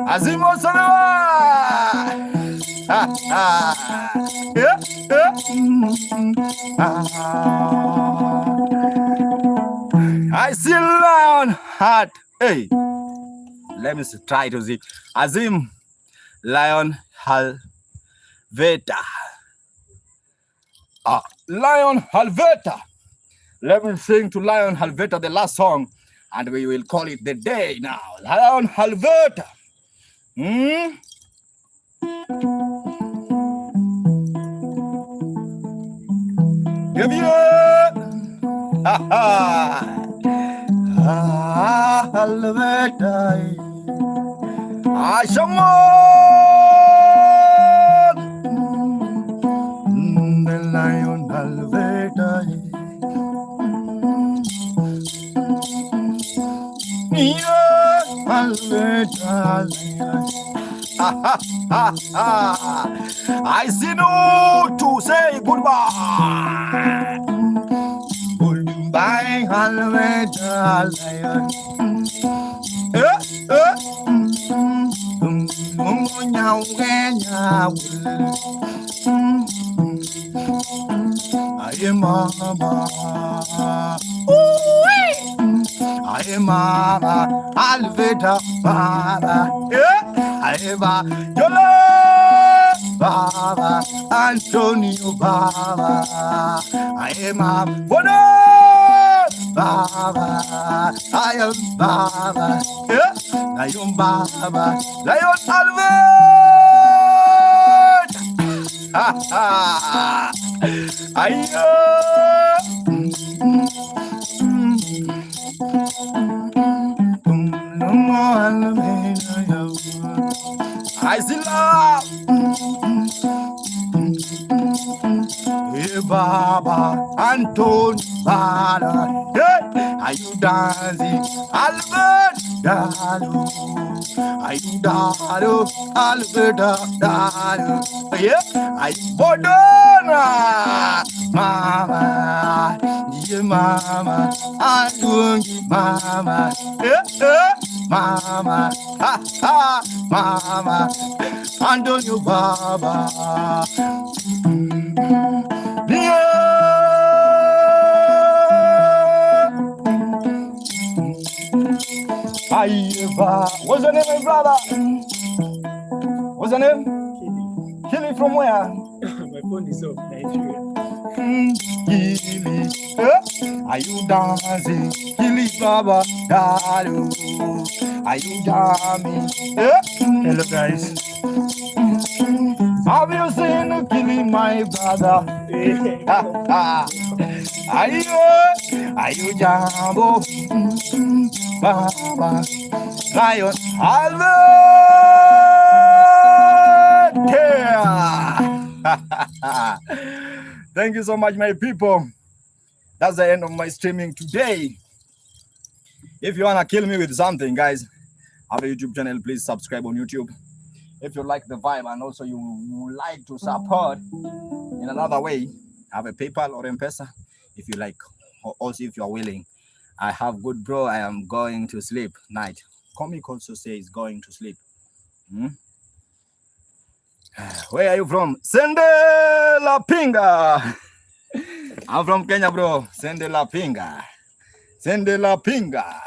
Azimo Sanawa Yeah, I see lion heart. Hey, let me try to see. Azim Lion Halveta. Lion Halveta. Let me sing to Lion Halveta the last song, and we will call it the day now. Lion Halveta. Give you Halveta. Ashamon, the Lion Halveta. I see no to say goodbye. Goodbye, Halveta Lion. I am Mama. I am Mama. Halveta Baba. I am Yola Baba. Antonio Baba. I am Bono Baba. I am Baba. I am Baba. Lion Halveta. Ayo. I see love. Hey, Baba, Anton, Baba. Hey, are you dancing? Albert, Dalu. Are you Dalu? Albert, Dalu. Yeah, are you Bodona? Mama, yeah, Mama. I'm doing Mama. Yeah, Mama. Ha, ha, Mama. Antonio Baba. What's your name, my brother? What's your name? Killy. Killy from where? My phone is off, Nigeria. Killy. Are you dancing? Killy Baba. Dalu. Are you dancing? Hello, guys. Have you seen Killy, my brother? Are you Jambo? Baba, Lion, Halveta. Thank you so much, my people. That's the end of my streaming today. If you wanna kill me with something, guys, have a YouTube channel. Please subscribe on YouTube. If you like the vibe and also you like to support in another way, have a PayPal or M-Pesa. If you like, or also if you are willing. I have good bro. I am going to sleep night. Comic also says going to sleep. Where are you from? Sende la pinga. I'm from Kenya, bro. Sende la pinga. Sende la pinga.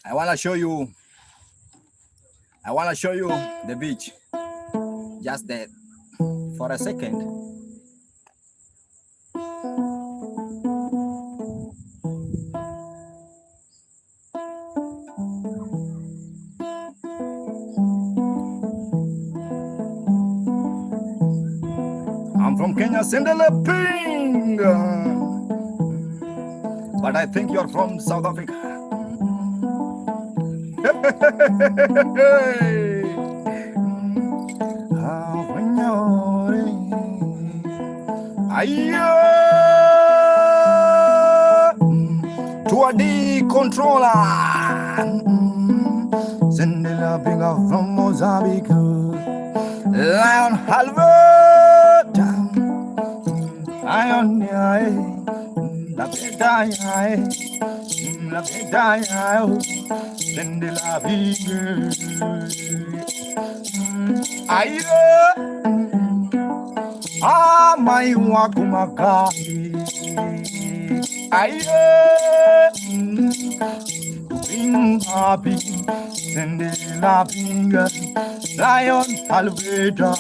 I want to show you the beach. Just that for a second. I'm from from Kenya, send a ping. But I think you're from South Africa. To a D controller. Send a ping from Mozambique. Lion Halbert. Lion, la bedaya, send la big. My wakumaka. Being happy, send la finger. Lion Alveda.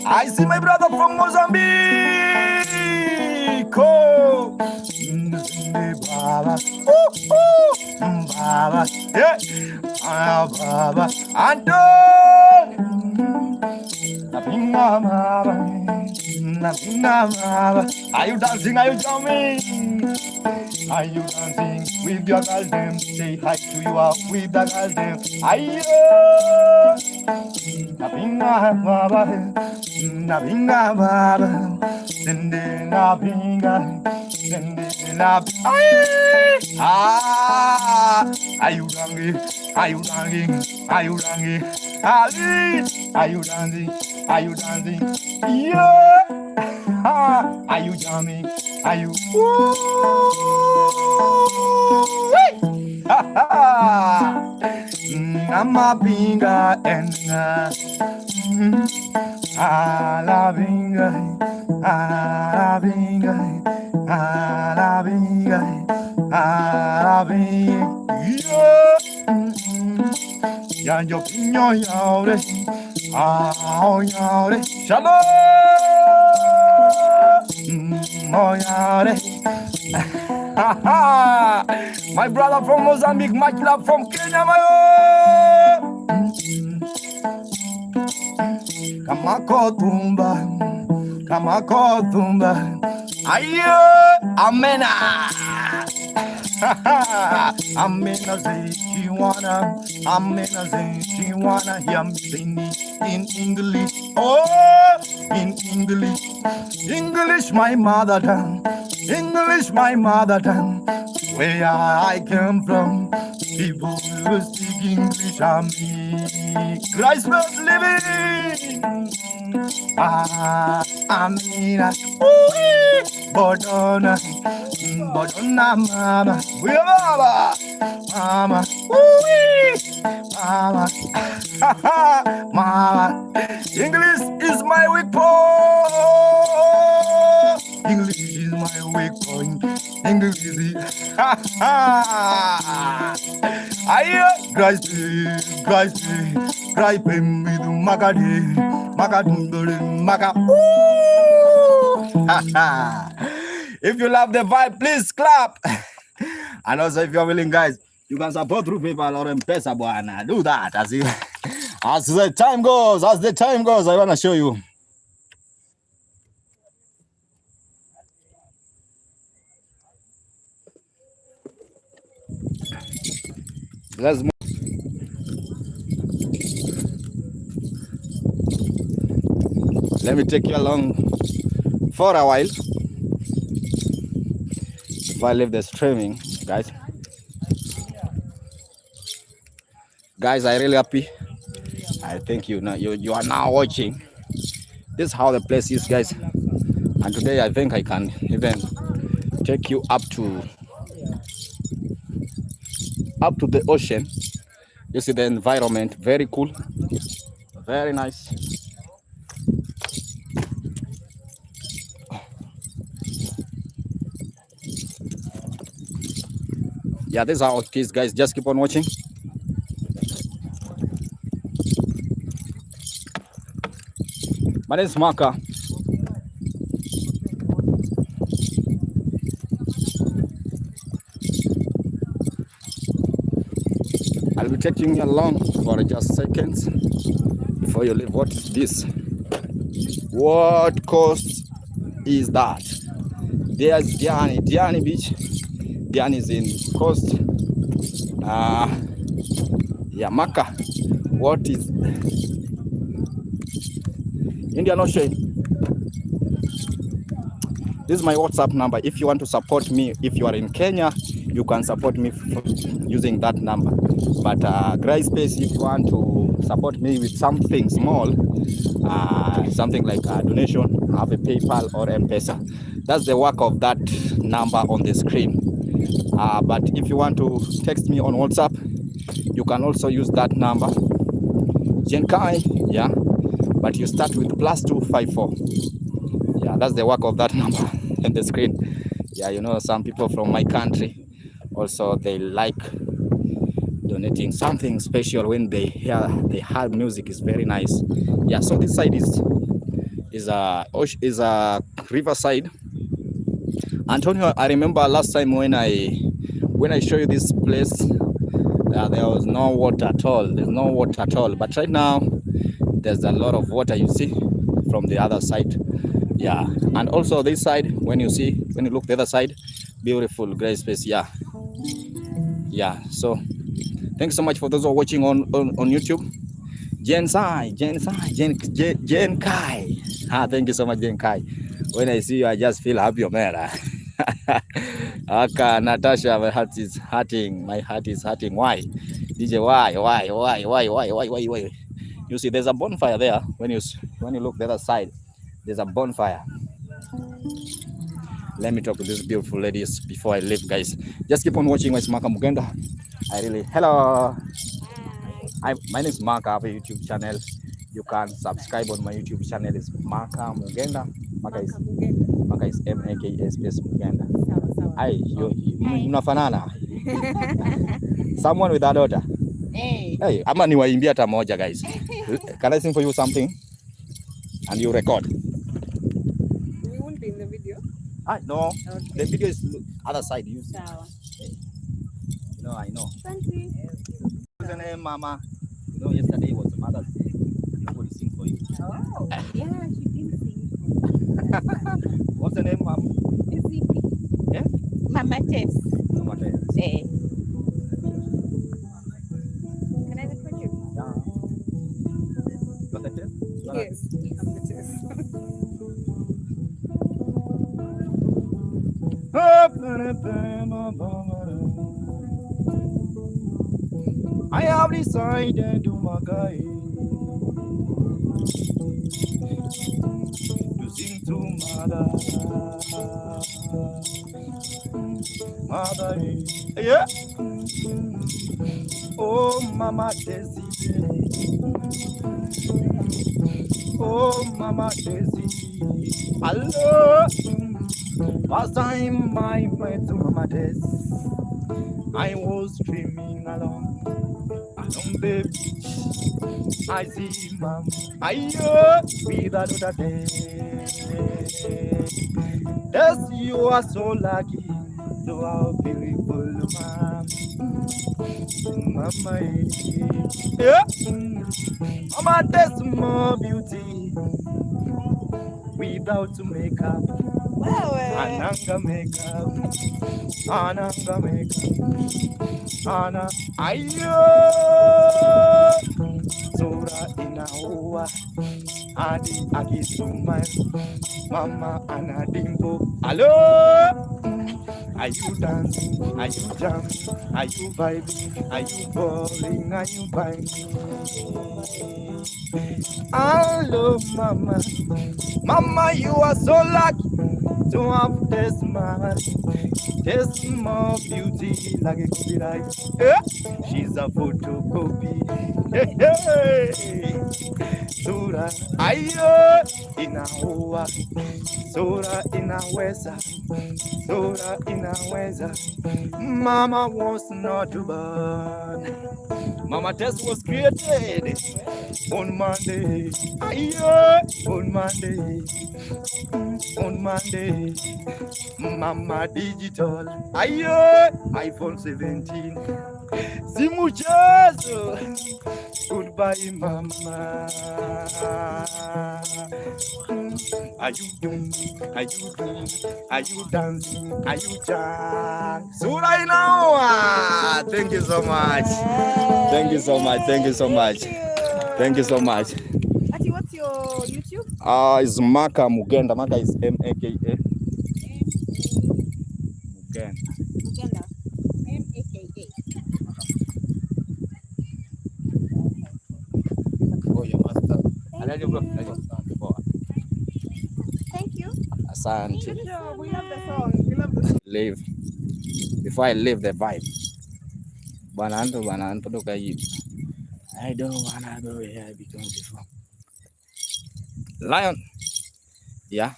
I see my brother from Mozambique. Oh, Baba, Baba, yeah, Baba, Anton. Nothing, Baba. Are you dancing? Are you jumping? Are you dancing with your girl them? Say hi to you out with the girl them. Nabinga baba, sende nabinga, are you dancing? Are you dancing? Are you dancing? Are you dancing? Are you dancing? Yeah. Are you jamming? Are you? Namabinga and Alabinga, ya yo piño yaure, yaure, shalom, yaure. My brother from Mozambique, much love from Kenya, Kamako tumba, ayo, amena. Amena say she wanna hear me sing in English. Oh, in English, my mother tongue. English, my mother tongue. Where I came from, people who speak English are me. Christ was living. Amina, Bodona, mama, we are mama, mama, mama. English is my weak point. English is my weak point. English is Christ, Christ, with Maga. If you love the vibe, please clap. And also, if you're willing, guys, you can support through PayPal or M-Pesa, buana. Do that as the time goes. As the time goes, I wanna show you. Let's move. Let me take you along for a while. If I leave the streaming, guys. Guys, I'm really happy. I think you are now watching. This is how the place is, guys. And today I think I can even take you up to the ocean. You see the environment, very cool, very nice. Yeah, this is how it is, guys. Just keep on watching. My name is Maka. I'll be taking you along for just seconds before you leave. What is this? What coast is that? There's Diani Beach. Diani is in coast. Yamaka. What is Indian Ocean? This is my WhatsApp number. If you want to support me, if you are in Kenya, you can support me using that number. But Gray Space, if you want to support me with something small, something like a donation, have a PayPal or M-Pesa. That's the work of that number on the screen. But if you want to text me on WhatsApp, you can also use that number. Jenkai, yeah. But you start with +254. Yeah, that's the work of that number on the screen. Yeah, you know, some people from my country also, they like donating something special when they hear music is very nice. Yeah, so this side is a riverside. Antonio, I remember last time when I show you this place, there was no water at all. There's no water at all. But right now, there's a lot of water, you see, from the other side. Yeah, and also this side, when you look the other side, beautiful gray space. Yeah. So thanks so much for those who are watching on YouTube. Jen Kai. Thank you so much, Jen Kai. When I see you, I just feel happy, man. Aka Natasha, my heart is hurting. Why? DJ, why? You see, there's a bonfire there. When you look the other side, there's a bonfire. Let me talk to these beautiful ladies before I leave, guys. Just keep on watching my Maka Mugenda. Hello. My name is Mark. I have a YouTube channel. You can subscribe on my YouTube channel. It's Maka Mugenda. Maka is M-A-K-A space Mugenda. Hi, unafanana. Someone with a daughter. Hey, ama niwaimbia hata moja, guys. Can I sing for you something? And you record. We won't be in the video. No. Okay. The video is other side. You see. I know. Thank you. What's your name, Mama? Yesterday was Mother's Day. Nobody sing for you. Oh, yeah, she did sing. What's your name, Mama? Yeah? Mama Tess. Mama Tess. Hey. Can I record you? Yeah. You want the test? Yes, I'm the Tess. I have decided to Magai to sing to Mother. Yeah. Oh, Mama Daisy. Oh, Mama Daisy. Hello. Last time I went to Mama Daisy, I was dreaming along the beach. I see Mom, without a day. Yes, you are so lucky to have beautiful Mom. Mama, yeah. Mama, there's more beauty without makeup. Ananga makeup. Ana ayo sura inaua hadi akisuma mama anadimbo. Hello, are you dancing? Are you jumping? Are you vibing? Are you balling? Are you vibing? Hello, mama. Mama, you are so lucky to have this man. There's more beauty like a copyright. She's a photocopy. Sura ayo inaua, sura inaweza, sura inaweza. Mama was not born. Mama Tess was created on Monday. Ayo, on Monday. Mama digital. Ayo, iPhone 17. Si muchacho. Goodbye, mama. Are you doing? Are you doing? Are you dancing? Are you dancing? So right now, thank you so much. Thank you so much. Thank you so much. Thank you so much. Ati, what's your YouTube? It's Maka Mugenda. Maka is M-A-K-A. Mugenda. Mugenda. M-A-K-A. Oh, you must have. Thank you. Asante. Good job. We love the song. We love the song. Leave. Before I leave the vibe. Bananto toka hivi. I don't wanna go here because before. Lion. Yeah.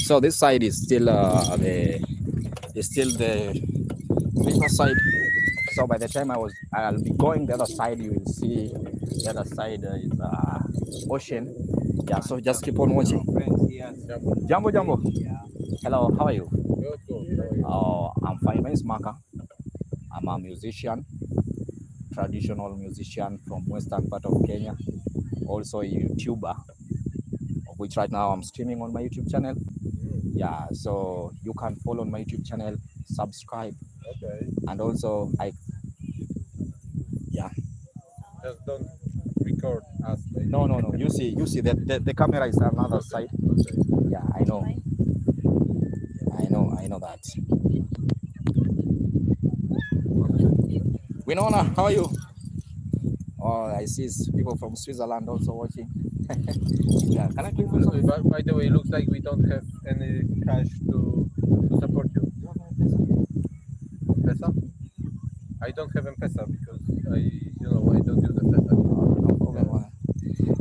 So this side is still the river side. So by the time I'll be going the other side, you will see the other side is ocean. Yeah. So just keep on watching. Jambo. Hello. How are you? Oh, I'm fine. My name is Maka. I'm a musician, traditional musician from western part of Kenya. Also a YouTuber, of which right now I'm streaming on my YouTube channel. Yeah, so you can follow on my YouTube channel, subscribe. Okay. And also Just don't record us. Maybe. No. You see that the camera is another side. Okay. Yeah, I know that. Winona, how are you? Oh, I see people from Switzerland also watching. Yeah, can I click on something? By the way, it looks like we don't have any cash to support you. Pesa? I don't have M-Pesa because I don't use M-Pesa. No problem.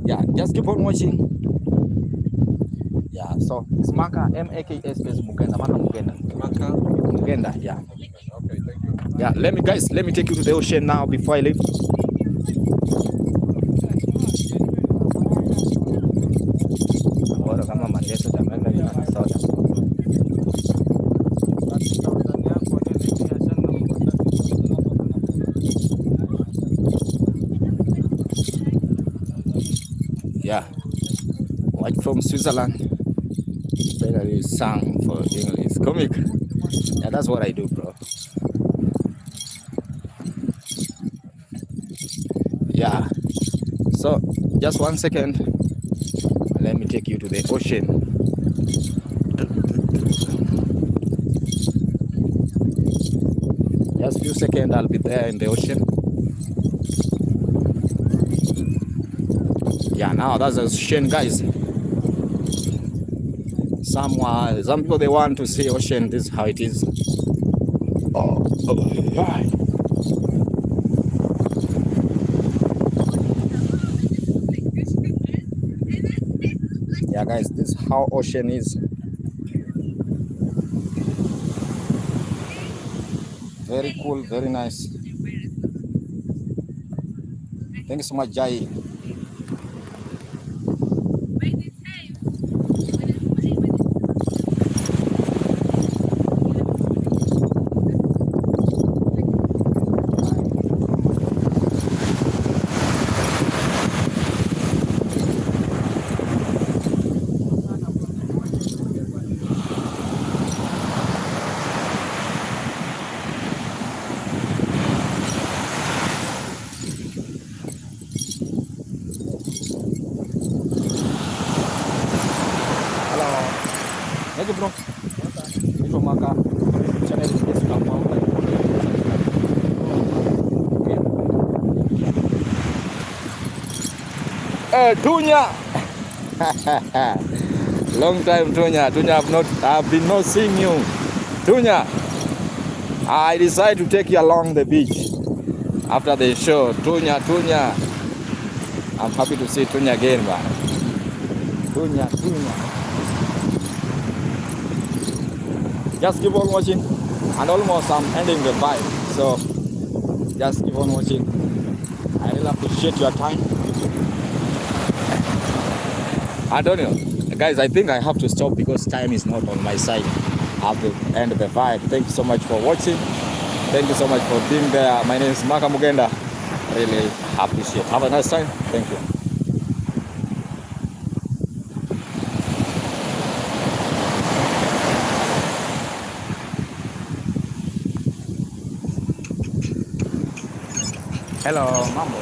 Yeah, just keep on watching. Yeah, so it's Maka, M-A-K-A space Mugenda. Maka Mugenda, yeah. Okay, thank you. Yeah, let me take you to the ocean now before I leave. Yeah, like from Switzerland, better sang for English comic. Yeah, that's what I do, bro. Yeah, so just 1 second, let me take you to the ocean. Just few seconds, I'll be there in the ocean. Yeah, now that's the ocean, guys. Some people, they want to see ocean. This is how it is. Right. Yeah, guys, this is how ocean is. Very cool, very nice. Thank you so much, Jai. Thank you, bro. Ito Maka. Channel is Maka. Tunya. Long time, Tunya. Tunya, I've been not seeing you. Tunya, I decided to take you along the beach after the show. Tunya. I'm happy to see Tunya again, man. Tunya. Just keep on watching, and almost I'm ending the vibe. So just keep on watching. I really appreciate your time. I don't know, guys. I think I have to stop because time is not on my side. I have to end the vibe. Thank you so much for watching. Thank you so much for being there. My name is Maka Mugenda. Really appreciate. Have a nice time. Thank you. Hello, mambo.